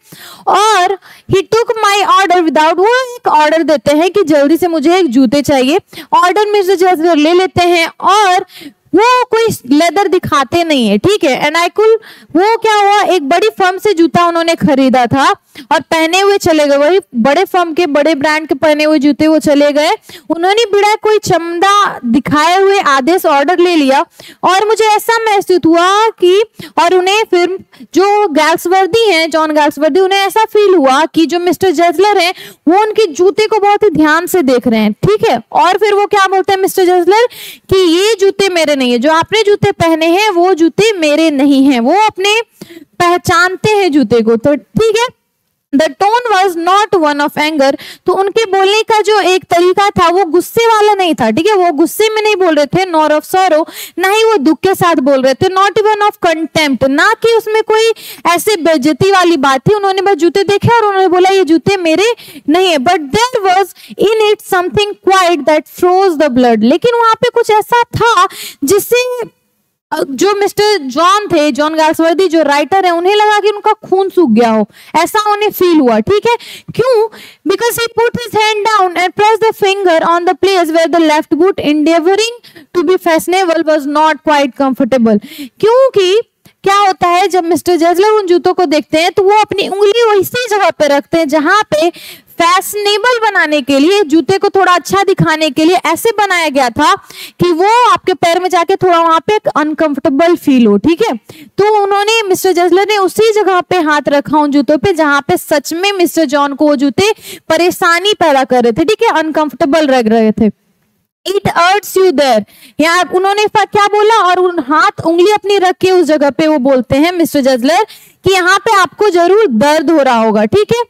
और he took my order without, वो एक ऑर्डर देते हैं कि जल्दी से मुझे एक जूते चाहिए। ऑर्डर मिस्टर जेजलर ले लेते हैं और वो कोई लेदर दिखाते नहीं है, ठीक है। एंड आई कुल, वो क्या हुआ, एक बड़ी फर्म से जूता उन्होंने खरीदा था और पहने हुए चले गए, वही बड़े फर्म के बड़े ब्रांड के पहने हुए जूते वो चले गए। उन्होंने बिना कोई चमड़ा दिखाए हुए आदेश ऑर्डर ले लिया, और मुझे ऐसा महसूस हुआ कि, और उन्हें फिर जो गाल्सवर्दी हैं, जॉन गाल्सवर्दी, उन्हें ऐसा फील हुआ कि जो मिस्टर जेजलर हैं वो उनके जूते को बहुत ही ध्यान से देख रहे हैं, ठीक है। और फिर वो क्या बोलते हैं मिस्टर जेजलर कि ये जूते मेरे नहीं है, जो आपने जूते पहने हैं वो जूते मेरे नहीं हैं। वो अपने पहचानते हैं जूते को, तो ठीक है। The tone was not one of anger, तो उनके बोलने का जो एक तरीका था वो गुस्से वाला नहीं था, ठीक है। वो गुस्से में नहीं बोल रहे थे, nor of sorrow, ना ही वो दुख के साथ बोल रहे थे, not even of contempt, ना कि उसमें कोई ऐसे बेइज्जती वाली बात थी। उन्होंने बस जूते देखे और उन्होंने बोला ये जूते मेरे नहीं है। But there was in it something quiet that froze the blood, लेकिन वहां पे कुछ ऐसा था जिससे जो मिस्टर जॉन थे, जॉन गाल्सवर्दी जो राइटर है, उन्हें लगा कि उनका खून सूख गया हो, ऐसा उन्हें फील हुआ, ठीक है। क्यों? Because he put his hand down and press the finger on the place where the left boot endeavoring to be fashionable was not quite comfortable. क्योंकि क्या होता है, जब मिस्टर जेजलर उन जूतों को देखते हैं तो वो अपनी उंगली वैसी जगह पे रखते हैं जहां पे फैशनेबल बनाने के लिए, जूते को थोड़ा अच्छा दिखाने के लिए ऐसे बनाया गया था कि वो आपके पैर में जाके थोड़ा वहां पे अनकंफर्टेबल फील हो, ठीक है। तो उन्होंने, मिस्टर जेजलर ने उसी जगह पे हाथ रखा उन जूतों पे जहां पे सच में मिस्टर जॉन को वो जूते परेशानी पैदा कर रहे थे, ठीक है, अनकंफर्टेबल लग रहे थे। It hurts you there, यहाँ उन्होंने क्या बोला, और उन हाथ उंगली अपनी रख के उस जगह पे वो बोलते हैं मिस्टर जेजलर कि यहाँ पे आपको जरूर दर्द हो रहा होगा, ठीक है।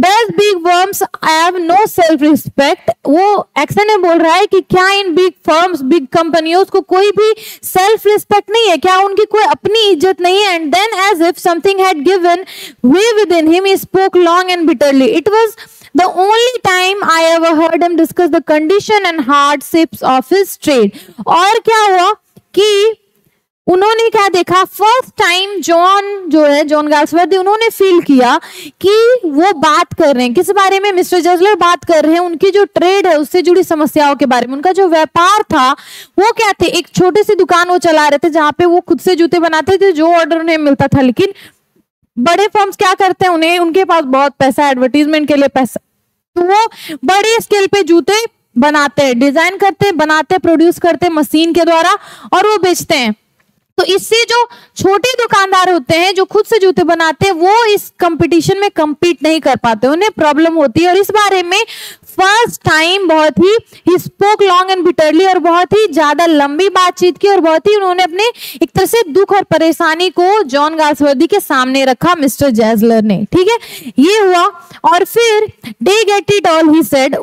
Does big firms have no self respect? वो एक्शन में बोल रहा है कि क्या इन बिग फर्म्स, बिग कंपनियों को कोई भी सेल्फ रिस्पेक्ट नहीं है, क्या उनकी कोई अपनी इज्जत नहीं है? And then as if something had given way within him, he spoke long and bitterly. It was the only time I ever heard him discuss the condition and hardships of his trade. और क्या हुआ कि उन्होंने क्या देखा, first time John जो है, John Galsworthy, उन्होंने फील किया कि वो बात कर रहे हैं किस बारे में, मिस्टर जजलर बात कर रहे हैं उनकी जो ट्रेड है उससे जुड़ी समस्याओं के बारे में. उनका जो व्यापार था वो क्या थे, एक छोटी सी दुकान वो चला रहे थे जहां पे वो खुद से जूते बनाते थे जो ऑर्डर उन्हें मिलता था. लेकिन बड़े फर्म्स क्या करते हैं, उन्हें उनके पास बहुत पैसा, एडवर्टीजमेंट के लिए पैसा, तो वो बड़े स्केल पे जूते बनाते हैं, डिजाइन करते, बनाते, प्रोड्यूस करते मशीन के द्वारा और वो बेचते हैं. तो इससे जो छोटे दुकानदार होते हैं जो खुद से जूते बनाते हैं वो इस कंपटीशन में compete नहीं कर पाते, उन्हें प्रॉब्लम होती है. और इस बारे में फर्स्ट टाइम बहुत ही स्पोक लॉन्ग एंड बिटरली, और बहुत ही ज्यादा लंबी बातचीत की, और बहुत ही उन्होंने अपने एक तरह से दुख और परेशानी को जॉन गाल्सवर्दी के सामने रखा मिस्टर जैजलर ने. ठीक है, ये हुआ. और फिर they get it all he said,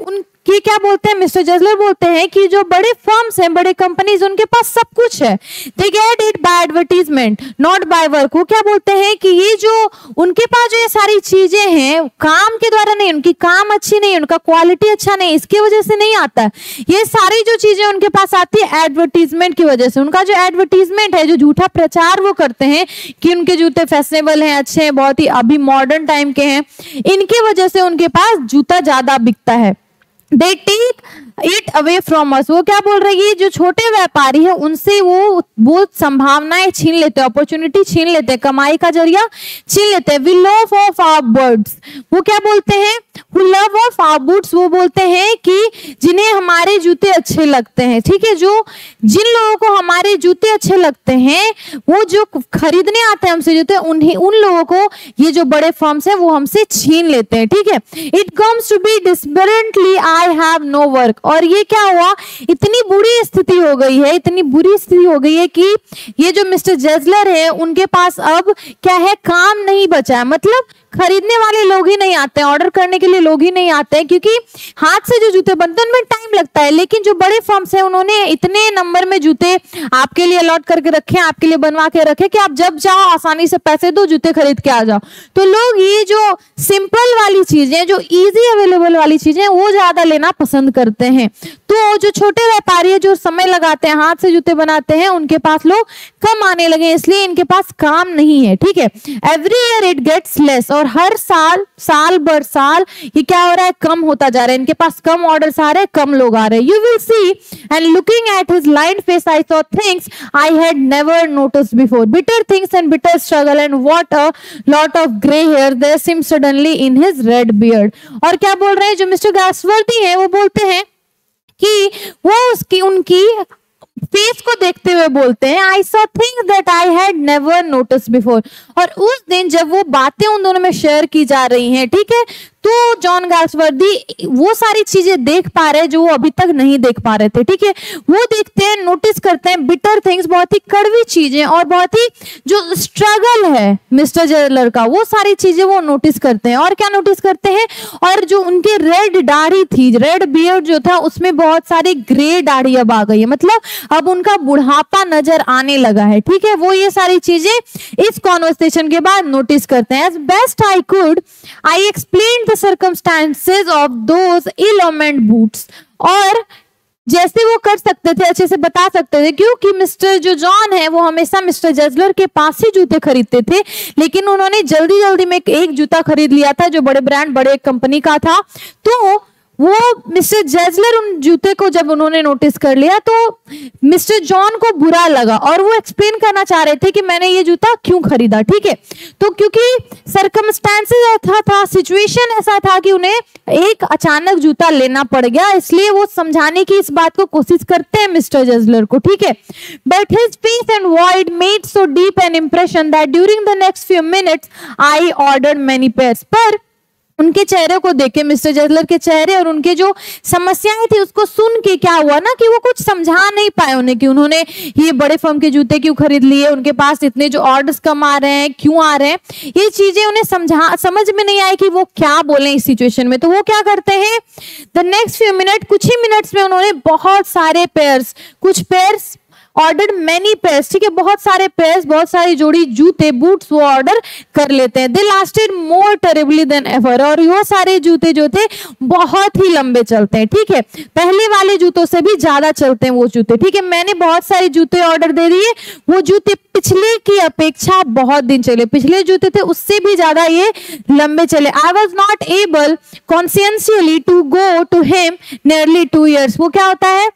कि क्या बोलते हैं, मिस्टर जजलर बोलते हैं कि जो बड़े फर्म्स हैं, बड़े कंपनीज, उनके पास सब कुछ है. They get it by advertisement not by work. वो क्या बोलते हैं कि ये जो उनके पास जो ये सारी चीजें हैं काम के द्वारा नहीं, उनकी काम अच्छी नहीं, उनका क्वालिटी अच्छा नहीं, इसकी वजह से नहीं आता. ये सारी जो चीजें उनके पास आती है एडवर्टीजमेंट की वजह से. उनका जो एडवर्टीजमेंट है, जो झूठा प्रचार वो करते हैं कि उनके जूते फैशनेबल हैं, अच्छे हैं, बहुत ही अभी मॉडर्न टाइम के हैं, इनकी वजह से उनके पास जूता ज्यादा बिकता है. They take it away from us. वो क्या बोल रही है, जो छोटे व्यापारी है उनसे वो संभावनाएं छीन लेते हैं, अपॉर्चुनिटी छीन लेते हैं, कमाई का जरिया छीन लेते हैं. We love of our birds. वो क्या बोलते हैं, who love of our boots. वो बोलते हैं कि जिन्हें हमारे जूते अच्छे लगते हैं. ठीक है, जो जिन लोगों को हमारे जूते अच्छे लगते हैं, वो जो खरीदने आते हैं हमसे जूते, उन लोगों को ये जो बड़े फर्म्स हैं वो हमसे छीन लेते हैं. ठीक है, it comes to be desperately I have no work. और ये क्या हुआ, इतनी बुरी स्थिति हो गई है, इतनी बुरी स्थिति हो गई है कि ये जो मिस्टर जजलर है उनके पास अब क्या है, काम नहीं बचा है. मतलब खरीदने वाले लोग ही नहीं आते हैं, ऑर्डर करने के लिए लोग ही नहीं आते हैं, क्योंकि हाथ से जो जूते बनते हैं उनमें टाइम लगता है. लेकिन जो बड़े फर्म्स हैं उन्होंने इतने नंबर में जूते आपके लिए अलॉट करके रखे, आपके लिए बनवा के रखे कि आप जब जाओ आसानी से पैसे दो, जूते खरीद के आ जाओ. तो लोग ये जो सिंपल वाली चीजें, जो इजी अवेलेबल वाली चीजें, वो ज्यादा लेना पसंद करते हैं. तो जो छोटे व्यापारी है, जो समय लगाते हैं, हाथ से जूते बनाते हैं, उनके पास लोग कम आने लगे, इसलिए इनके पास काम नहीं है. ठीक है, every year it gets less. और हर साल बर साल ये क्या हो रहा है, कम होता जा रहा है. इनके पास कम ऑर्डर्स आ रहे हैं, कम लोग आ रहे हैं. You will see and looking at his lined face I saw things I had never noticed before, bitter things and bitter struggle and what a lot of grey hair there seem suddenly in his red beard. और क्या बोल रहे हैं, जो mister Galsworthy है वो बोलते हैं कि वो उनकी फेस को देखते हुए बोलते हैं, आई saw things that I had never noticed before. और उस दिन जब वो बातें उन दोनों में शेयर की जा रही हैं, ठीक है, तो जॉन गाल्सवर्दी वो सारी चीजें देख पा रहे हैं जो वो अभी तक नहीं देख पा रहे थे. ठीक है, वो देखते हैं, नोटिस करते हैं बिटर थिंग्स, बहुत ही कड़वी चीजें, और बहुत ही जो स्ट्रगल है मिस्टर जजलर का, वो सारी चीजें वो नोटिस करते हैं. और क्या नोटिस करते हैं, और जो उनके रेड दाढ़ी थी, रेड बियर्ड जो था, उसमें बहुत सारी ग्रे दाढ़ी अब आ गई है, मतलब अब उनका बुढ़ापा नजर आने लगा है. ठीक है, वो ये सारी चीजें इस कॉन्वर्सेशन के बाद नोटिस करते हैं. As best I could I explain circumstances of those ill-omened boots. और जैसे वो कर सकते थे, अच्छे से बता सकते थे, क्योंकि मिस्टर जो जॉन है वो हमेशा मिस्टर जजलर के पास ही जूते खरीदते थे. लेकिन उन्होंने जल्दी जल्दी में एक जूता खरीद लिया था जो बड़े ब्रांड, बड़े कंपनी का था. तो वो मिस्टर जजलर उन जूते को जब उन्होंने नोटिस कर लिया तो मिस्टर जॉन को बुरा लगा, और वो एक्सप्लेन करना चाह रहे थे कि मैंने ये जूता क्यों खरीदा. ठीक है, तो क्योंकि सर्कमस्टेंसेस ऐसा था, सिचुएशन ऐसा था कि उन्हें एक अचानक जूता लेना पड़ गया, इसलिए वो समझाने की इस बात को कोशिश करते हैं मिस्टर जजलर को. ठीक है, but his face and voice made so deep N impression that during the next few minutes I ordered many pairs. पर उनके चेहरे को देख के, मिस्टर जेजलर के चेहरे और उनके जो समस्याएं थी उसको सुन के क्या हुआ ना कि वो कुछ समझा नहीं पाए उन्हें कि उन्होंने ये बड़े फर्म के जूते क्यों खरीद लिए, उनके पास इतने जो ऑर्डर्स कम आ रहे हैं क्यों आ रहे हैं, ये चीजें उन्हें समझ में नहीं आई कि वो क्या बोले इस सिचुएशन में। तो वो क्या करते हैं, द नेक्स्ट फ्यू मिनट, कुछ ही मिनट्स में उन्होंने बहुत सारे पेयर्स, कुछ पेयर्स ऑर्डर मैनी पेयर्स, ठीक है, बहुत सारे पेयर्स, बहुत सारी जोड़ी जूते, बूट्स वो ऑर्डर कर लेते हैं। दे लास्टेड मोर टेरिबली देन एवर, और वो सारे जूते जो थे बहुत ही लंबे चलते हैं, ठीक है, पहले वाले जूतों से भी ज्यादा चलते हैं वो जूते, ठीक है। मैंने बहुत सारे जूते ऑर्डर दे दिए, वो जूते पिछले की अपेक्षा बहुत दिन चले, पिछले जूते थे उससे भी ज्यादा ये लंबे चले। I was not able conscientiously to go to him nearly 2 years। वो क्या होता है,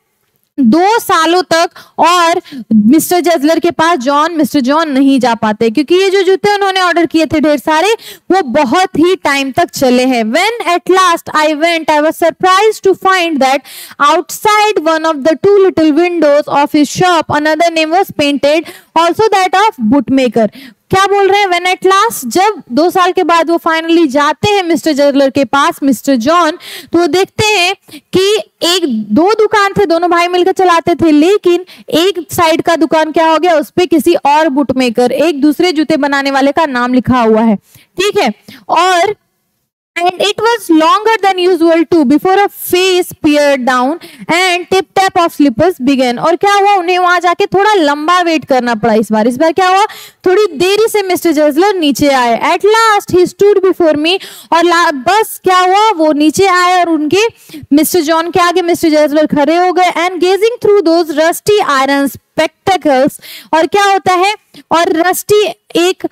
2 सालों तक और मिस्टर जेजलर के पास मिस्टर जॉन नहीं जा पाते, क्योंकि ये जो जूते उन्होंने ऑर्डर किए थे ढेर सारे, वो बहुत ही टाइम तक चले हैं। When at last I went, I was surprised to find that outside one of the 2 little windows of his shop, another name was painted, also that of bootmaker। क्या बोल रहे हैं, व्हेन एट लास्ट, जब 2 साल के बाद वो finally जाते हैं मिस्टर जेजलर के पास, मिस्टर जॉन, तो वो देखते हैं कि 2 दुकान थे, दोनों भाई मिलकर चलाते थे, लेकिन एक साइड का दुकान क्या हो गया, उस पे किसी और बुटमेकर, एक दूसरे जूते बनाने वाले का नाम लिखा हुआ है, ठीक है। और and it was longer than usual too before a face peered down and tip tap of slippers began। और क्या हुआ, उन्हें वहां जाके थोड़ा लंबा वेट करना पड़ा। इस बार क्या हुआ, थोड़ी देरी से मिस्टर जेजलर नीचे आए। At last he stood before me, और बस क्या हुआ, वो नीचे आए और उनके मिस्टर जॉन के आगे मिस्टर जेजलर खड़े हो गए। and gazing through those rusty iron spectacles, और क्या होता है, और रस्टी एक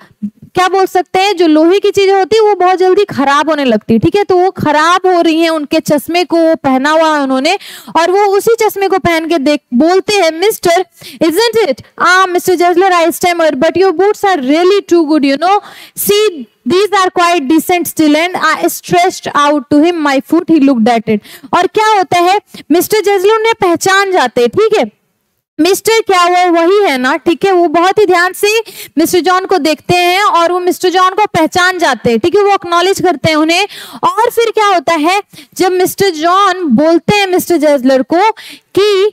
क्या बोल सकते हैं, जो लोहे की चीजें होती है वो बहुत जल्दी खराब होने लगती है, ठीक है, तो वो खराब हो रही है, उनके चश्मे को पहना हुआ है उन्होंने, और वो उसी चश्मे को पहन के बोलते हैं, mister isn't it? Mister Gessler, I stammered, but your boots are really too good, you know, see these are quite decent still, and I stretched out to him my foot, he looked at it। और क्या होता है, mister जेजलर ने पहचान जाते हैं, ठीक है, मिस्टर क्या वो वही है ना, ठीक है, वो बहुत ही ध्यान से मिस्टर जॉन को देखते हैं और वो मिस्टर जॉन को पहचान जाते हैं, ठीक है, वो एक्नॉलेज करते हैं उन्हें। और फिर क्या होता है, जब मिस्टर जॉन बोलते हैं मिस्टर जेजलर को कि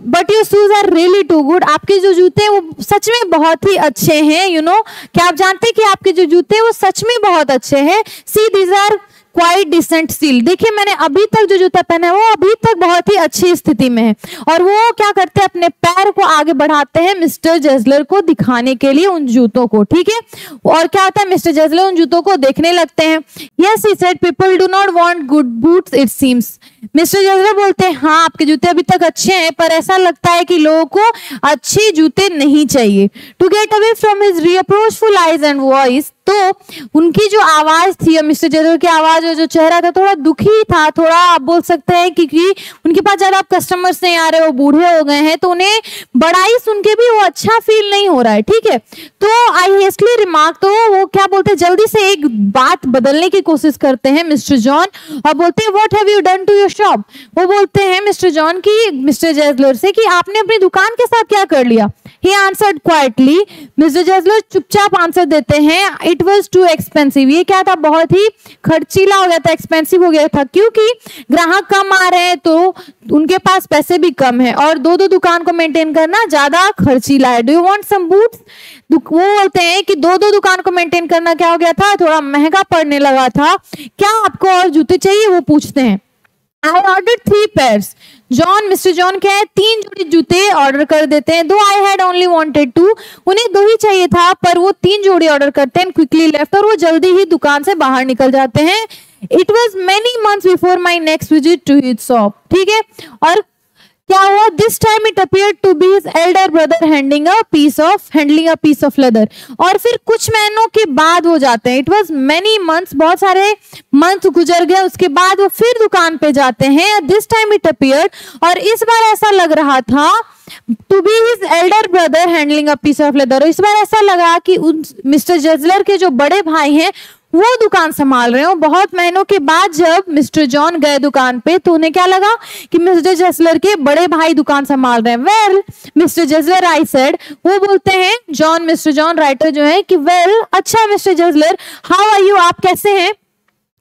but your shoes are really too good, आपके जो जूते हैं वो सच में बहुत ही अच्छे हैं, यू नो, क्या आप जानते हैं कि आपके जो जूते हैं वो सच में बहुत अच्छे हैं। See these are quite decent still, देखिए मैंने अभी तक जो जूता पहना है वो अभी तक बहुत ही अच्छी स्थिति में है। और वो क्या करते हैं, अपने पैर को आगे बढ़ाते हैं मिस्टर जेजलर को दिखाने के लिए उन जूतों को, ठीक है। और क्या होता है, मिस्टर जेजलर उन जूतों को देखने लगते हैं। Yes he said, people do not want good boots it seems. Mister Gessler बोलते हैं, हाँ आपके जूते अभी तक अच्छे हैं, पर ऐसा लगता है कि लोगों को अच्छे जूते नहीं चाहिए। To get away from his reproachful eyes and voice, तो उनकी जो आवाज थी, मिस्टर जेजलर की आवाज और जो चेहरा था थोड़ा दुखी था, थोड़ा आप बोल सकते हैं क्योंकि उनके पास ज्यादा कस्टमर्स नहीं आ रहे, वो बूढ़े हो गए हैं, तो उन्हें बड़ाई सुन के भी वो अच्छा फील नहीं हो रहा है, ठीक है। तो आई हेस्टली रिमार्क, तो वो क्या बोलते हैं, जल्दी से एक बात बदलने की कोशिश करते हैं मिस्टर जॉन और बोलते हैं, what have you done to your shop. वो बोलते हैं मिस्टर जॉन की मिस्टर जेजलर से कि आपने अपनी दुकान के साथ क्या कर लिया। He answered quietly, मिस्टर जेजलर चुपचाप आंसर देते हैं, इट वॉज टू एक्सपेंसिव। ये क्या था, बहुत ही खर्चीला हो गया था, एक्सपेंसिव हो गया था, क्योंकि ग्राहक कम आ रहे हैं तो उनके पास पैसे भी कम है और 2 दुकान को मेंटेन करना ज्यादा खर्चीला है। Do you want some boots, वो बोलते हैं कि 2 दुकान को मेंटेन करना क्या हो गया था, थोड़ा महंगा पड़ने लगा था, क्या आपको और जूते चाहिए, वो पूछते हैं। I ordered 3 pairs। John, mister John क्या है, 3 जोड़ी जूते ऑर्डर कर देते हैं। Though I had only wanted 2, उन्हें 2 ही चाहिए था, पर वो 3 जोड़ी ऑर्डर करते हैं, क्विकली लेफ्ट, और वो जल्दी ही दुकान से बाहर निकल जाते हैं। It was many months before my next visit to his shop, ठीक है। और क्या हुआ, this time it appeared to be his elder brother handling a piece of leather. और फिर कुछ महीनों के बाद वो जाते हैं, इट वाज मेनी मंथ्स, बहुत सारे मंथ गुजर गए, उसके बाद वो फिर दुकान पे जाते हैं। दिस टाइम इट अपीयर्ड, और इस बार ऐसा लग रहा था to be his elder brother handling a piece of leather. इस बार ऐसा लगा कि मिस्टर जेजलर के जो बड़े भाई हैं वो दुकान संभाल रहे हो। बहुत महीनों के बाद जब मिस्टर जॉन गए दुकान पे तो उन्हें क्या लगा कि मिस्टर जेजलर के बड़े भाई दुकान संभाल रहे हैं। Well mister Gessler, I said, वो बोलते हैं मिस्टर जॉन राइटर जो है कि वेल अच्छा मिस्टर जेजलर, हाउ आर यू, आप कैसे हैं।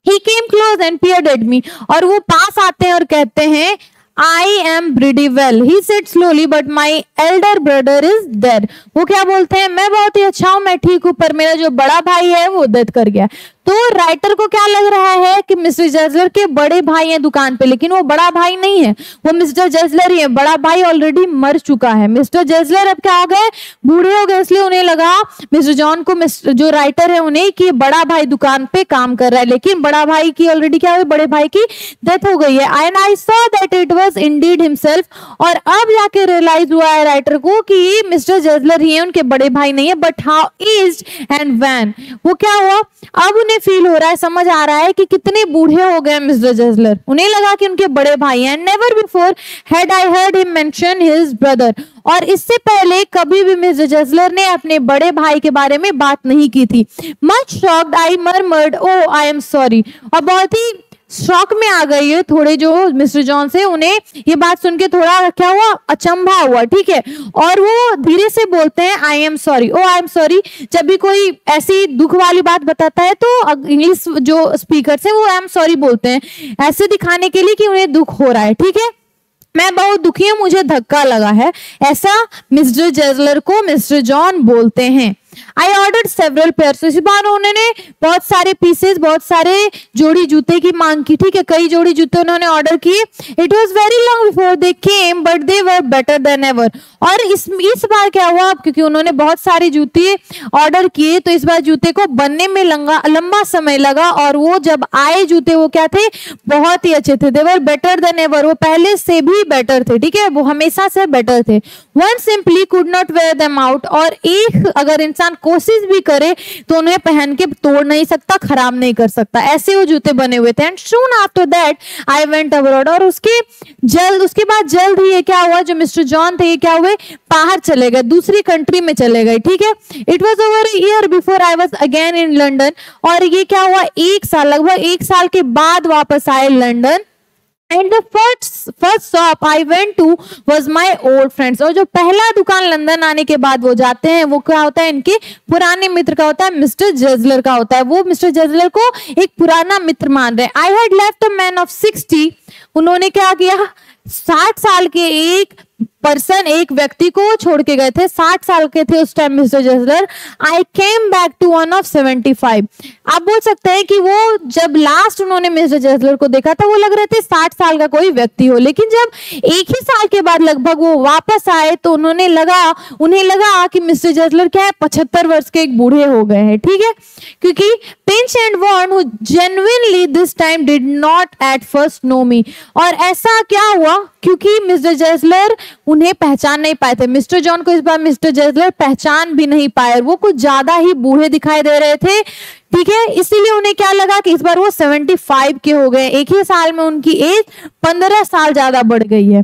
He came close and peered at me. और वो पास आते हैं और कहते हैं I am pretty well. He said slowly, but my elder brother is dead. वो क्या बोलते हैं, मैं बहुत ही अच्छा हूँ, मैं ठीक हूँ, पर मेरा जो बड़ा भाई है वो डेथ कर गया। तो राइटर को क्या लग रहा है कि मिस्टर जेजलर के बड़े भाई हैं दुकान पे, लेकिन वो बड़ा भाई नहीं है, वो मिस्टर जेजलर ही है। बड़ा भाई ऑलरेडी मर चुका है। मिस्टर जेजलर अब क्या हो गए, बूढ़े हो गए, इसलिए उन्हें लगा मिस्टर जॉन को, जो राइटर है उन्हें, कि बड़ा भाई दुकान पे काम कर रहा है, लेकिन बड़ा भाई की ऑलरेडी क्या हुई, बड़े भाई की डेथ हो गई है। And I saw that it was Indeed himself, और अब जाके रियलाइज हुआ है राइटर को कि मिस्टर जेजलर ही है, उनके बड़े भाई नहीं है। But how is and when, वो क्या हुआ, अब उन्हें फील हो रहा है, समझ आ रहा है कि कितने बूढ़े हो गए मिस्टर जेजलर। उन्हें लगा कि उनके बड़े भाई हैं। Never before had I heard him mention his brother, और इससे पहले कभी भी मिस्टर जेजलर ने अपने बड़े भाई के बारे में बात नहीं की थी। Much shocked I murmured oh I am sorry, और बहुत ही शॉक में आ गई है थोड़े जो मिस्टर जॉन से, उन्हें ये बात सुन के थोड़ा क्या हुआ, अचंभा हुआ, ठीक है। और वो धीरे से बोलते हैं I am sorry, oh I am sorry. जब भी कोई ऐसी दुख वाली बात बताता है तो इंग्लिश जो स्पीकर है वो आई एम सॉरी बोलते हैं, ऐसे दिखाने के लिए कि उन्हें दुख हो रहा है, ठीक है। मैं बहुत दुखी हूं, मुझे धक्का लगा है, ऐसा मिस्टर जेजलर को मिस्टर जॉन बोलते हैं। आई ऑर्डर सेवरल पेयर्स, इस बार उन्होंने बहुत सारे पीसेस, बहुत सारे जोड़ी जूते की मांग की, ठीक है, कई जोड़ी जूते उन्होंने ऑर्डर किए। It was very long before they came but they were better than ever, और इस बार क्या हुआ, क्योंकि उन्होंने बहुत सारे जूते ऑर्डर किए तो इस बार जूते को बनने में लंबा समय लगा, और वो जब आए जूते वो क्या थे, बहुत ही अच्छे थे। दे वर बेटर देन एवर, वो पहले से भी बेटर थे, ठीक है, वो हमेशा से बेटर थे। One simply could not wear them out, और एक अगर इंसान कोशिश भी करे तो उन्हें पहन के तोड़ नहीं सकता, खराब नहीं कर सकता, ऐसे वो जूते बने हुए थे। And soon after that I went abroad, और उसके बाद जल्द ही ये क्या हुआ, जो मिस्टर जॉन थे ये क्या हुए, बाहर चले गए, दूसरी कंट्री में चले गए, ठीक है। It was over a year before I was again in London, और ये क्या हुआ, लगभग एक साल के बाद वापस आए London. And the first shop I went to was my old friends, और जो पहला दुकान लंदन आने के बाद वो जाते हैं वो क्या होता है, इनके पुराने मित्र का होता है, मिस्टर जेजलर का होता है। वो मिस्टर जेजलर को एक पुराना मित्र मान रहे हैं। I had left a man of 60, उन्होंने क्या किया, 60 साल के एक व्यक्ति को छोड़ के गए थे, 60 साल के थे उस time mister Gessler. I came back to one of 75, आप बोल सकते हैं कि वो जब लास्ट उन्होंने मिस्टर जेजलर को देखा था वो लग रहे थे 60 साल का कोई व्यक्ति हो, लेकिन जब एक ही साल के बाद लगभग वो वापस आए तो उन्हें लगा कि मिस्टर जेजलर क्या है, 75 वर्ष के एक बूढ़े हो गए हैं, ठीक है। क्योंकि pinch and worn who genuinely this time did not at first know me, और ऐसा क्या हुआ, क्योंकि मिस्टर जेजलर उन्हें पहचान नहीं पाए थे, मिस्टर जॉन को इस बार मिस्टर जेजलर पहचान भी नहीं पाए, वो कुछ ज्यादा ही बूढ़े दिखाई दे रहे थे, ठीक है। इसीलिए उन्हें क्या लगा कि इस बार वो 75 के हो गए, एक ही साल में उनकी एज 15 साल ज्यादा बढ़ गई है।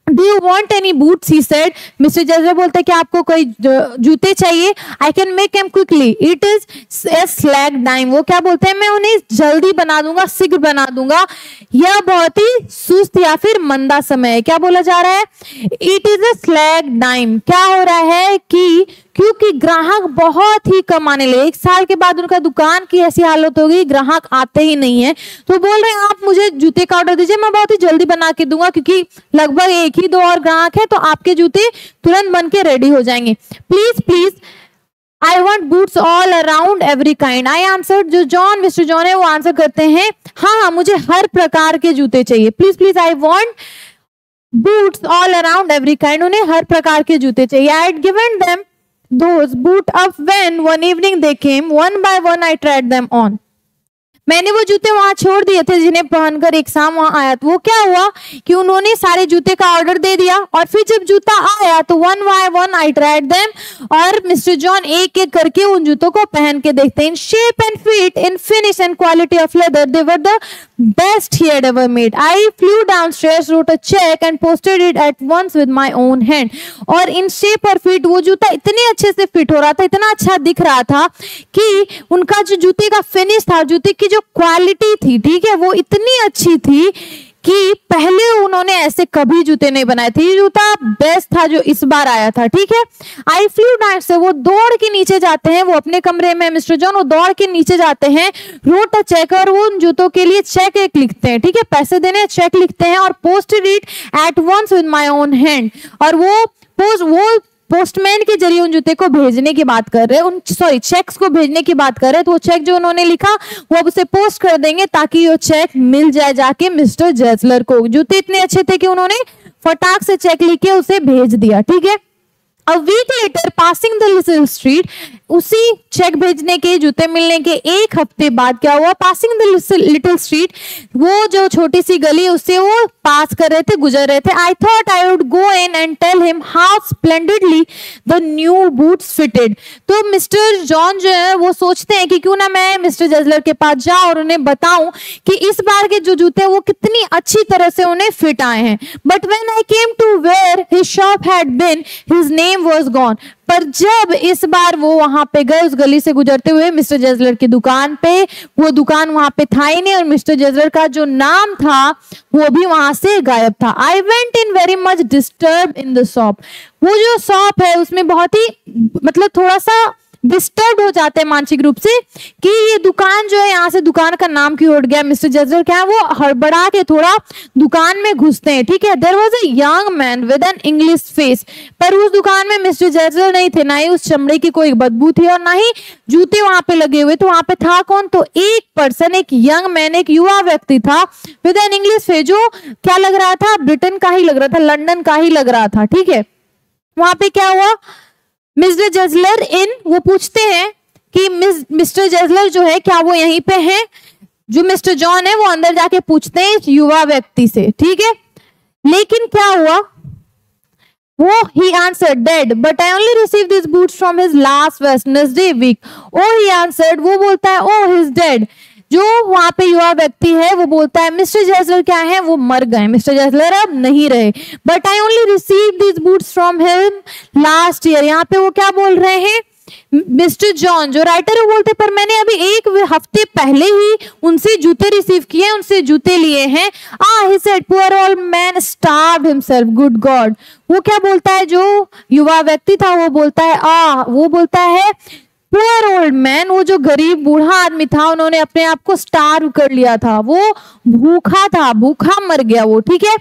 Do you want any boots? He said. Mister Gessler बोलते हैं कि आपको कोई जूते चाहिए? I can make them quickly. It is a slack dime. वो क्या बोलते हैं, मैं उन्हें जल्दी बना दूंगा, शीघ्र बना दूंगा, यह बहुत ही सुस्त या फिर मंदा समय है। क्या बोला जा रहा है, It is a slack dime। क्या हो रहा है कि क्योंकि ग्राहक बहुत ही कम आने लगे, एक साल के बाद उनका दुकान की ऐसी हालत हो गई, ग्राहक आते ही नहीं है, तो बोल रहे हैं आप मुझे जूते का ऑर्डर दीजिए, मैं बहुत ही जल्दी बना के दूंगा, क्योंकि लगभग एक ही दो और ग्राहक है तो आपके जूते तुरंत बन के रेडी हो जाएंगे। Please I want boots all around every kind, I answer. जो मिस्टर जॉन है वो आंसर करते हैं, हाँ मुझे हर प्रकार के जूते चाहिए, please I want boots all around every kind, उन्हें हर प्रकार के जूते चाहिए। I had given them those boot up when one evening they came, one by one I tried them on। मैंने वो जूते वहां छोड़ दिए थे जिन्हें पहनकर एक शाम वहां आया, तो वो क्या हुआ कि उन्होंने सारे जूते का ऑर्डर दे दिया, और फिर जब जूता आया तो one by one I tried them, और मिस्टर जॉन एक एक करके उन जूतों को पहन के देखते हैं। In shape and fit, in finish and quality of leather, they were the best he had ever made. I flew downstairs, wrote a cheque and posted it at once with my own hand. और in shape और fit, वो जूता इतने अच्छे से fit हो रहा था, इतना अच्छा दिख रहा था कि उनका जो जूते का फिनिश था, जूते की जो क्वालिटी थी, ठीक है, वो इतनी अच्छी थी कि पहले उन्होंने ऐसे कभी जूते नहीं बनाए थे, ये जूता बेस्ट था जो इस बार आया था, ठीक है। आई फ्लू डाउन से वो दौड़ के नीचे जाते हैं, वो अपने कमरे में मिस्टर जॉन वो दौड़ के नीचे जाते हैं, रोट अ चेक, और वो उन जूतों के लिए चेक एक लिखते हैं, ठीक है, पैसे देने चेक लिखते हैं, और posted it at once with my own hand, और वो पोस्टमैन के जरिए उन जूते को भेजने की बात कर रहे हैं, चेक्स को भेजने की बात कर रहे हैं। तो वो चेक जो उन्होंने लिखा वो अब उसे पोस्ट कर देंगे ताकि वो चेक मिल जाए जाके मिस्टर जेजलर को। जूते इतने अच्छे थे कि उन्होंने फटाक से चेक लिख के उसे भेज दिया, ठीक है। A week later, passing the little street, उसी चेक भेजने के जूते मिलने के एक हफ्ते बाद क्या हुआ, पासिंग द लिटिल स्ट्रीट, वो जो छोटी सी गली उससे वो पास कर रहे थे, गुजर रहे थे। I thought I would go in and tell him how splendidly the new boots fitted. तो मिस्टर जॉन जो है वो सोचते हैं कि क्यों ना मैं मिस्टर जेजलर के पास जाऊं और उन्हें बताऊं कि इस बार के जो जूते वो कितनी अच्छी तरह से उन्हें फिट आए हैं। But when I came to where his shop had been, his name was gone। पर जब इस बार वो वहां पे गए, उस गली से गुजरते हुए मिस्टर जेजलर की दुकान पे, वो दुकान वहां पे था ही नहीं, और मिस्टर जेजलर का जो नाम था वो भी वहां से गायब था। I went in very much disturb in the shop, वो जो शॉप है उसमें बहुत ही मतलब थोड़ा सा डिस्टर्ब हो जाते हैं मानसिक रूप से कि ये दुकान जो है, यहाँ से दुकान का नाम क्यों उठ गया। मिस्टर जेजलर क्या है वो हड़बड़ा के थोड़ा दुकान में घुसते हैं, ठीक है। There was a young man with an English face, पर उस दुकान में मिस्टर जेजलर नहीं थे, ना ही उस चमड़े की कोई बदबू थी और ना ही जूते वहां पे लगे हुए। तो वहां पे था कौन, तो एक पर्सन, एक यंग मैन, एक युवा व्यक्ति था विद एन इंग्लिश फेस, जो क्या लग रहा था, ब्रिटेन का ही लग रहा था, लंदन का ही लग रहा था, ठीक है। वहां पे क्या हुआ, मिस्टर जेजलर इन, वो पूछते हैं कि मिस्टर जेजलर जो है क्या वो यहीं पे हैं। जो मिस्टर जॉन है वो अंदर जाके पूछते हैं इस युवा व्यक्ति से, ठीक है। लेकिन क्या हुआ, वो he answered dead but I only received these boots from his last Wednesday week। oh he answered, वो बोलता है oh he's dead। जो वहां पे युवा व्यक्ति है वो बोलता है मिस्टर जेजलर क्या है, वो मर गए, मिस्टर जेजलर अब नहीं रहे। But I only received these boots from him last year. यहाँ पे वो क्या बोल रहे हैं, मिस्टर जॉन जो राइटर है बोलते पर मैंने अभी एक हफ्ते पहले ही उनसे जूते रिसीव किए, उनसे जूते लिए हैं। he said poor old man starved himself, good God। वो क्या बोलता है, जो युवा व्यक्ति था वो बोलता है वो बोलता है पुअर ओल्ड मैन, वो जो गरीब बूढ़ा आदमी था उन्होंने अपने आप को स्टार्व कर लिया था, वो भूखा था, भूखा मर गया वो, ठीक है।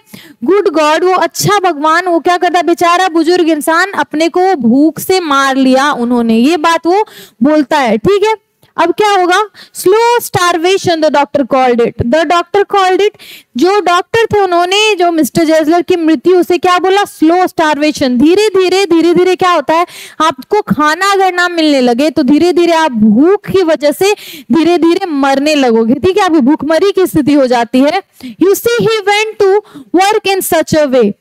गुड गॉड, वो अच्छा भगवान, वो क्या करता बेचारा बुजुर्ग इंसान, अपने को भूख से मार लिया उन्होंने, ये बात वो बोलता है, ठीक है। अब क्या होगा, slow starvation the doctor called it, the doctor called it. जो डॉक्टर थे उन्होंने जो मिस्टर जेजलर की मृत्यु से क्या बोला, स्लो स्टारवेशन। धीरे धीरे क्या होता है, आपको खाना अगर ना मिलने लगे तो धीरे धीरे आप भूख की वजह से धीरे धीरे मरने लगोगे, ठीक है, आपकी भूखमरी की स्थिति हो जाती है। You see he went to work in such a way.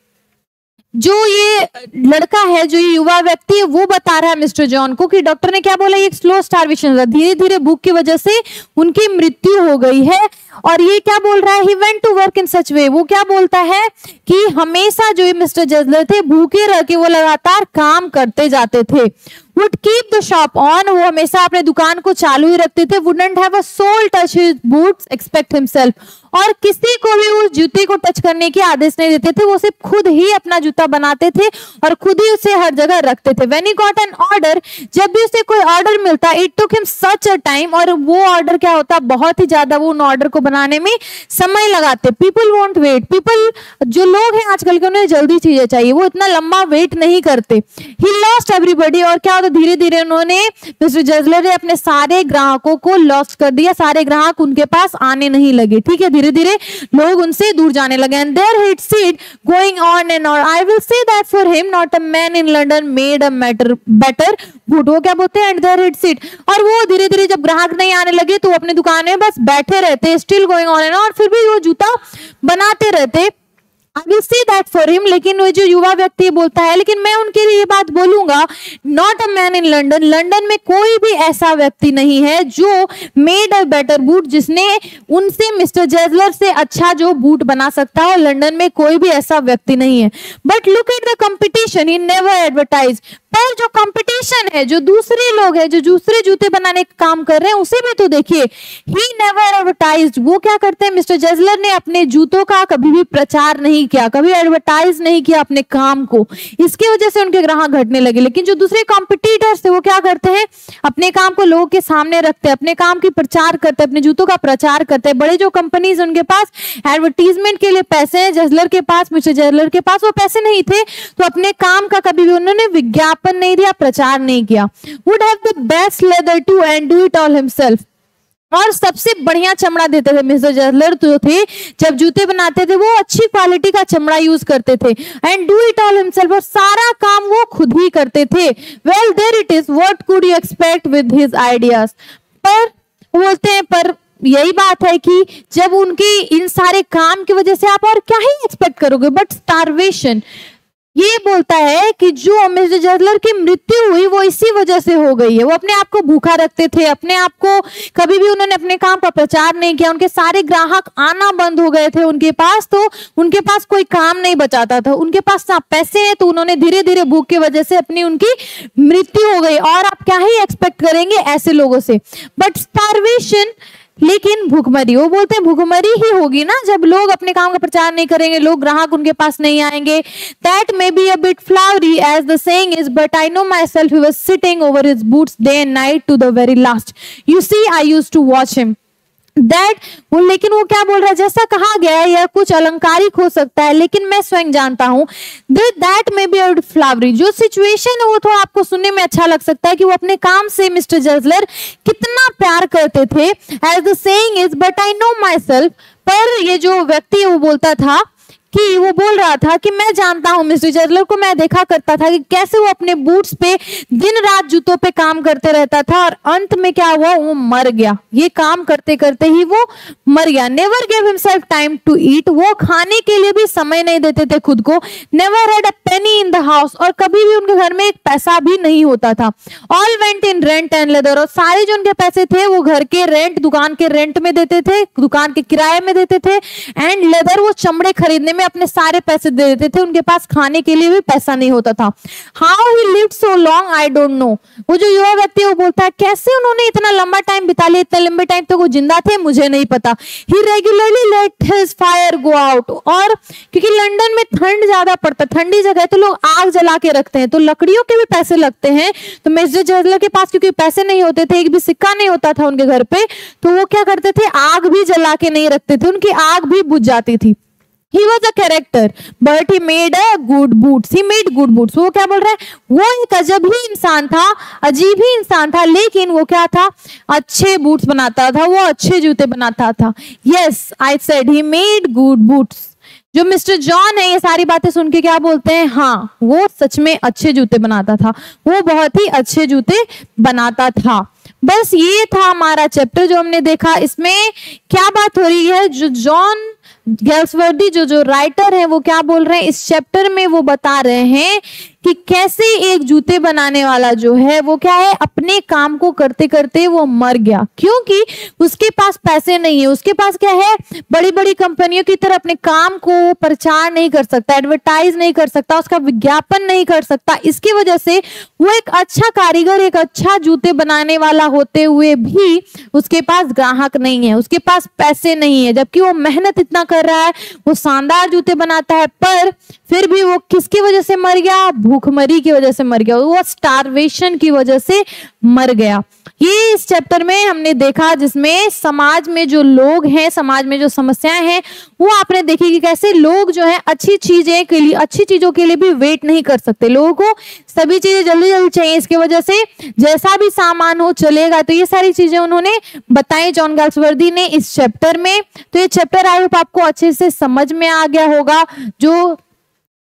जो ये लड़का है, जो ये युवा व्यक्ति है, वो बता रहा है मिस्टर जॉन को कि डॉक्टर ने क्या बोला, ये स्लो स्टारवेशन, धीरे धीरे भूख की वजह से उनकी मृत्यु हो गई है। और ये क्या बोल रहा है, he went to work in such way, वो क्या बोलता है कि हमेशा जो ये मिस्टर जेजलर थे भूखे रह के वो लगातार काम करते जाते थे। would keep the shop on, वो हमेशा अपने दुकान को चालू ही रखते थे। wouldn't have a soul touch his boots except himself, और किसी को भी उस जूते को टच करने की आदेश नहीं देते थे, वो सिर्फ खुद ही अपना जूता बनाते थे और खुद ही उसे हर जगह रखते थे। when he got an order, जब भी उसे कोई ऑर्डर मिलता, it took him such a time, और वो ऑर्डर क्या होता, बहुत ही ज्यादा वो उन ऑर्डर को बनाने में समय लगाते। people won't wait, people जो लोग हैं आजकल के उन्हें जल्दी चीजें चाहिए, वो इतना लंबा वेट नहीं करते। he lost everybody, और क्या होता, धीरे धीरे उन्होंने मिस्टर जेजलर ने अपने सारे ग्राहकों को लॉस्ट कर दिया, सारे ग्राहक उनके पास आने नहीं लगे, ठीक है, धीरे धीरे लोग उनसे दूर जाने लगे। and there he'd sit going on and on, I will say that for him not a man in London made a better boot। वो क्या बोलते हैं, and there he'd sit, और वो धीरे धीरे जब ग्राहक नहीं आने लगे तो अपनी दुकान में बस बैठे रहते, still going on and on, और फिर भी वो जूता बनाते रहते। I will say that for him, लेकिन वो जो युवा व्यक्ति बोलता है, लेकिन मैं उनके लिए ये बात बोलूंगा, not a man in London, London में कोई भी ऐसा व्यक्ति नहीं है जो made a better boot, जिसने उनसे मिस्टर जेजलर से अच्छा जो बूट बना सकता है, लंदन में कोई भी ऐसा व्यक्ति नहीं है। But look at the competition, he never advertised, पर जो कंपटीशन कॉम्पिटिशन है, जो दूसरे लोग हैं, जो दूसरे जूते बनाने का काम कर रहे हैं, उसे भी तो देखिए। ही नेवर एडवर्टाइज्ड, वो क्या करते हैं, मिस्टर जेजलर ने अपने जूतों का कभी भी प्रचार नहीं किया, कभी एडवर्टाइज नहीं किया अपने काम को, इसकी वजह से उनके ग्राहक घटने लगे। लेकिन जो दूसरे कॉम्पिटिटर्स थे वो क्या करते हैं, अपने काम को लोगों के सामने रखते हैं, अपने काम की प्रचार करते हैं, अपने जूतों का प्रचार करते हैं। बड़े जो कंपनीज उनके पास एडवर्टीजमेंट के लिए पैसे हैं, जेजलर के पास, मिस्टर जेजलर के पास वो पैसे नहीं थे, तो अपने काम का कभी भी उन्होंने विज्ञापन नहीं दिया, प्रचार नहीं किया। Would have the best leather too and do it all himself, और सबसे बढ़िया चमड़ा देते थे मिस्टर जेजलर जो थे, जब जूते बनाते थे वो अच्छी क्वालिटी का चमड़ा यूज करते थे। And do it all himself, और सारा काम वो खुद ही करते थे। Well there it is, what could you expect with his ideas. पर बोलते हैं, पर यही बात है कि जब उनकी इन सारे काम की वजह से आप और क्या ही एक्सपेक्ट करोगे, बट स्टारवेशन। ये बोलता है कि जो मिस्टर जेजलर की मृत्यु हुई वो इसी वजह से हो गई है। वो अपने आप को भूखा रखते थे, अपने आप को कभी भी उन्होंने अपने काम का प्रचार नहीं किया, उनके सारे ग्राहक आना बंद हो गए थे उनके पास, तो उनके पास कोई काम नहीं बचाता था। उनके पास ना पैसे हैं, तो उन्होंने धीरे धीरे भूख की वजह से अपनी उनकी मृत्यु हो गई। और आप क्या ही एक्सपेक्ट करेंगे ऐसे लोगों से, बट स्टारवेशन, लेकिन भूखमरी, वो बोलते हैं भूखमरी ही होगी ना जब लोग अपने काम का प्रचार नहीं करेंगे, लोग ग्राहक उनके पास नहीं आएंगे। That may be a bit flowery as the saying is, but I know myself, he was sitting over his boots day and night to the very last. You see, I used to watch him. लेकिन वो क्या बोल रहा है, जैसा कहा गया है यह कुछ अलंकारिक हो सकता है, लेकिन मैं स्वयं जानता हूँ दैट मे बी फ्लावरी, जो सिचुएशन है वो तो आपको सुनने में अच्छा लग सकता है कि वो अपने काम से मिस्टर जेजलर कितना प्यार करते थे, as the saying is, but I know myself. पर ये जो व्यक्ति है वो बोलता था कि वो बोल रहा था कि मैं जानता हूं, मिस्टर जेजलर को मैं देखा करता था कि कैसे वो अपने बूट्स पे दिन रात जूतों पे काम करते रहता था, और अंत में क्या हुआ, वो मर गया। ये काम करते करते ही वो मर गया। Never give himself time to eat, वो खाने के लिए भी समय नहीं देते थे खुद को। Never had a Penney in the house, और कभी भी उनके घर में एक पैसा भी नहीं होता था। All went in rent and leather, और सारे जो उनके पैसे थे वो घर के रेंट, दुकान के रेंट में देते थे, दुकान के किराए में देते थे। एंड लेदर, वो चमड़े खरीदने में अपने सारे पैसे दे देते थे, उनके पास खाने के लिए भी पैसा नहीं होता था। How he lived so long I don't know, वो जो युवा व्यक्ति वो बोलता है कैसे उन्होंने इतना लंबा टाइम बिता लिया, इतने लंबे टाइम तक वो जिंदा थे, मुझे नहीं पता। He regularly let his fire go out, और क्योंकि लंदन में ठंड ज्यादा पड़ता, ठंडी जगह है, तो लोग आग जला के रखते हैं, तो लकड़ियों के भी पैसे लगते हैं। तो मिस्टर जेजलर के पास क्योंकि पैसे नहीं होते थे, एक भी सिक्का नहीं होता था उनके घर पे, तो वो क्या करते थे, आग भी जला के नहीं रखते थे, उनकी आग भी बुझ जाती थी। He was a character, but he made a good boots. He made good boots. वो क्या बोल रहा है, वो एक अजब ही इंसान था, अजीब ही इंसान था, लेकिन वो क्या था, अच्छे बूट्स बनाता था, वो अच्छे जूते बनाता था। Yes, I said he made good boots. जो मिस्टर जॉन है ये सारी बातें सुन के क्या बोलते हैं, हाँ वो सच में अच्छे जूते बनाता था, वो बहुत ही अच्छे जूते बनाता था। बस ये था हमारा चैप्टर जो हमने देखा। इसमें क्या बात हो रही है, जो जॉन गैल्सवर्दी जो राइटर है वो क्या बोल रहे हैं इस चैप्टर में, वो बता रहे हैं कि कैसे एक जूते बनाने वाला जो है वो क्या है, अपने काम को करते करते वो मर गया, क्योंकि उसके पास पैसे नहीं है, उसके पास क्या है, बड़ी बड़ी कंपनियों की तरह अपने काम को प्रचार नहीं कर सकता, एडवर्टाइज नहीं कर सकता, उसका विज्ञापन नहीं कर सकता। इसकी वजह से वो एक अच्छा कारीगर, एक अच्छा जूते बनाने वाला होते हुए भी उसके पास ग्राहक नहीं है, उसके पास पैसे नहीं है, जबकि वो मेहनत इतना कर रहा है, वो शानदार जूते बनाता है, पर फिर भी वो किसकी वजह से मर गया, भूखमरी की वजह से मर गया, वो स्टारवेशन की वजह से मर गया। ये इस चैप्टर में हमने देखा, जिसमें समाज में जो लोग हैं, समाज में जो समस्याएं हैं, वो आपने देखी कि कैसे लोग जो है अच्छी चीजें के लिए, अच्छी चीजों के लिए भी वेट नहीं कर सकते, लोगों को सभी चीजें जल्दी जल्दी चाहिए, इसकी वजह से जैसा भी सामान हो चलेगा। तो ये सारी चीजें उन्होंने बताई जॉन गैल्सवर्दी ने इस चैप्टर में। तो ये चैप्टर आई होप आपको अच्छे से समझ में आ गया होगा। जो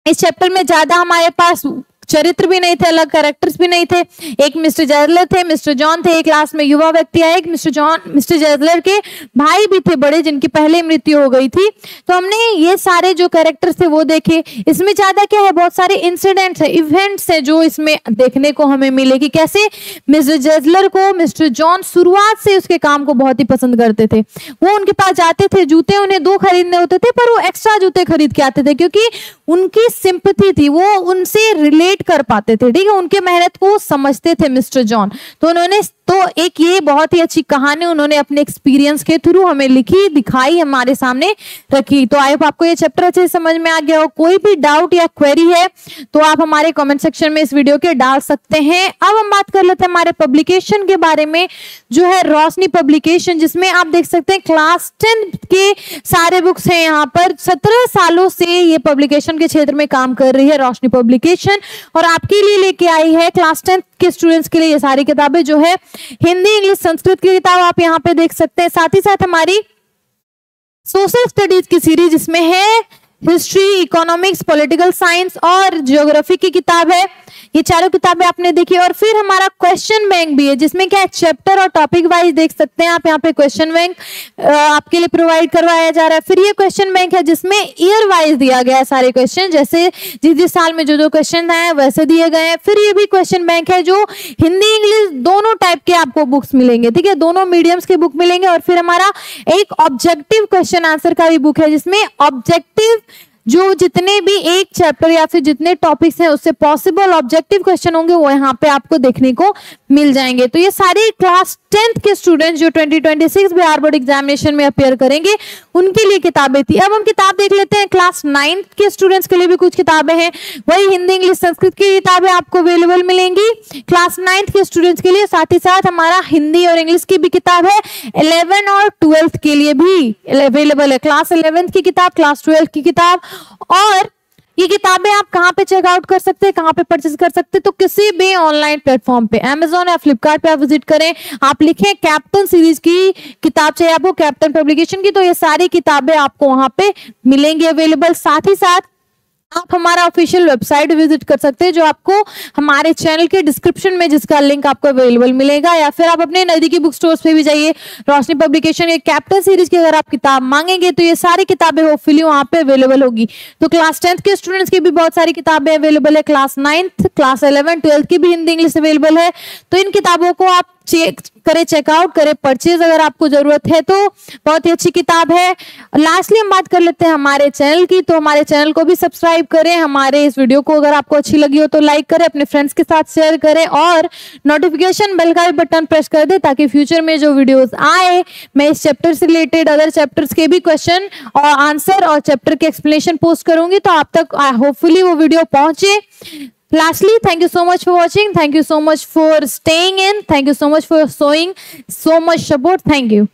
इस चैप्टर में ज्यादा हमारे पास चरित्र भी नहीं थे, अलग कैरेक्टर्स भी नहीं थे, एक मिस्टर जेजलर थे, मिस्टर जॉन थे, एक क्लास में युवा व्यक्ति आए, एक मिस्टर जेजलर के भाई भी थे बड़े, जिनकी पहले मृत्यु हो गई थी। तो हमने ये सारे जो कैरेक्टर्स थे वो देखे। इसमें ज्यादा क्या है, बहुत सारे इंसिडेंट्स है, इवेंट्स है जो इसमें देखने को हमें मिले कि कैसे मिस्टर जेजलर को मिस्टर जॉन शुरुआत से उसके काम को बहुत ही पसंद करते थे। वो उनके पास जाते थे, जूते उन्हें 2 खरीदने होते थे, पर वो एक्स्ट्रा जूते खरीद के आते थे, क्योंकि उनकी सिंपैथी थी, वो उनसे रिलेट रिलेट कर पाते थे, ठीक है, उनके मेहनत को समझते थे मिस्टर जॉन। तो उन्होंने तो एक ये बहुत ही अच्छी कहानी उन्होंने अपने एक्सपीरियंस के थ्रू हमें लिखी, दिखाई, हमारे सामने रखी। तो आई होप आपको ये चैप्टर अच्छे से समझ में आ गया हो। कोई भी डाउट या क्वेरी है तो आप हमारे कमेंट सेक्शन में इस वीडियो के डाल सकते हैं। अब हम बात कर लेते हैं हमारे पब्लिकेशन के बारे में, जो है रोशनी पब्लिकेशन, जिसमें आप देख सकते हैं क्लास 10 के सारे बुक्स हैं। यहाँ पर 17 सालों से ये पब्लिकेशन के क्षेत्र में काम कर रही है रोशनी पब्लिकेशन, और आपके लिए लेके आई है क्लास 10 के स्टूडेंट्स के लिए ये सारी किताबें, जो है हिंदी, इंग्लिश, संस्कृत की किताब आप यहाँ पे देख सकते हैं। साथ ही साथ हमारी सोशल स्टडीज की सीरीज, जिसमें है हिस्ट्री, इकोनॉमिक्स, पॉलिटिकल साइंस और ज्योग्राफी की किताब है। ये चारों किताबें आपने देखी। और फिर हमारा क्वेश्चन बैंक भी है, जिसमें क्या है चैप्टर और टॉपिक वाइज देख सकते हैं आप यहाँ पे क्वेश्चन बैंक आपके लिए प्रोवाइड करवाया जा रहा है। फिर ये क्वेश्चन बैंक है जिसमें ईयर वाइज दिया गया है सारे क्वेश्चन, जैसे जिस साल में जो क्वेश्चन आए वैसे दिए गए हैं। फिर ये भी क्वेश्चन बैंक है जो हिंदी इंग्लिश दोनों टाइप के आपको बुक्स मिलेंगे, ठीक है, दोनों मीडियम्स के बुक मिलेंगे। और फिर हमारा एक ऑब्जेक्टिव क्वेश्चन आंसर का भी बुक है, जिसमें ऑब्जेक्टिव जो जितने भी एक चैप्टर या फिर जितने टॉपिक्स हैं उससे पॉसिबल ऑब्जेक्टिव क्वेश्चन होंगे वो यहाँ पे आपको देखने को मिल जाएंगे। तो ये सारे क्लास 10th के स्टूडेंट्स जो 2026 बिहार बोर्ड एग्जामिनेशन में अपेयर करेंगे उनके लिए किताबें थी। अब हम किताब देख लेते हैं। क्लास 9th के स्टूडेंट्स के लिए भी कुछ किताबें हैं, वही हिंदी, इंग्लिश, संस्कृत की किताबें आपको अवेलेबल मिलेंगी क्लास 9th के स्टूडेंट्स के लिए। साथ ही साथ हमारा हिंदी और इंग्लिश की भी किताब है 11 और 12th के लिए भी अवेलेबल है। क्लास 11th की किताब, क्लास 12th की किताब। और ये किताबें आप कहाँ पे चेकआउट कर सकते हैं, कहाँ पे परचेज कर सकते हैं, तो किसी भी ऑनलाइन प्लेटफॉर्म पे, अमेजोन या फ्लिपकार्ट पे आप विजिट करें, आप लिखें कैप्टन सीरीज की किताब चाहिए आपको, कैप्टन पब्लिकेशन की, तो ये सारी किताबें आपको वहां पे मिलेंगी अवेलेबल। साथ ही साथ आप हमारा ऑफिशियल वेबसाइट विजिट कर सकते हैं, जो आपको हमारे चैनल के डिस्क्रिप्शन में जिसका लिंक आपको अवेलेबल मिलेगा, या फिर आप अपने नजदीकी बुक स्टोर्स पे भी जाइए। रोशनी पब्लिकेशन ये कैप्टन सीरीज की अगर आप किताब मांगेंगे तो ये सारी किताबें होपफुली वहां पे अवेलेबल होगी। तो क्लास 10th के स्टूडेंट्स की भी बहुत सारी किताबें अवेलेबल है, क्लास 9th, क्लास 11, 12th की भी हिंदी इंग्लिश अवेलेबल है। तो इन किताबों को आप चेकआउट करें, परचेज अगर आपको जरूरत है तो बहुत ही अच्छी किताब है। लास्टली हम बात कर लेते हैं हमारे चैनल की, तो हमारे चैनल को भी सब्सक्राइब करें। हमारे इस वीडियो को अगर आपको अच्छी लगी हो तो लाइक करें, अपने फ्रेंड्स के साथ शेयर करें और नोटिफिकेशन बेल का भी बटन प्रेस कर दें, ताकि फ्यूचर में जो वीडियोस आए मैं इस चैप्टर से रिलेटेड अदर चैप्टर्स के भी क्वेश्चन और आंसर और चैप्टर के एक्सप्लेनेशन पोस्ट करूंगी, तो आप तक होपफुली वो वीडियो पहुंचे। Lastly, thank you so much for watching. Thank you so much for staying in. Thank you so much for showing so much support. Thank you.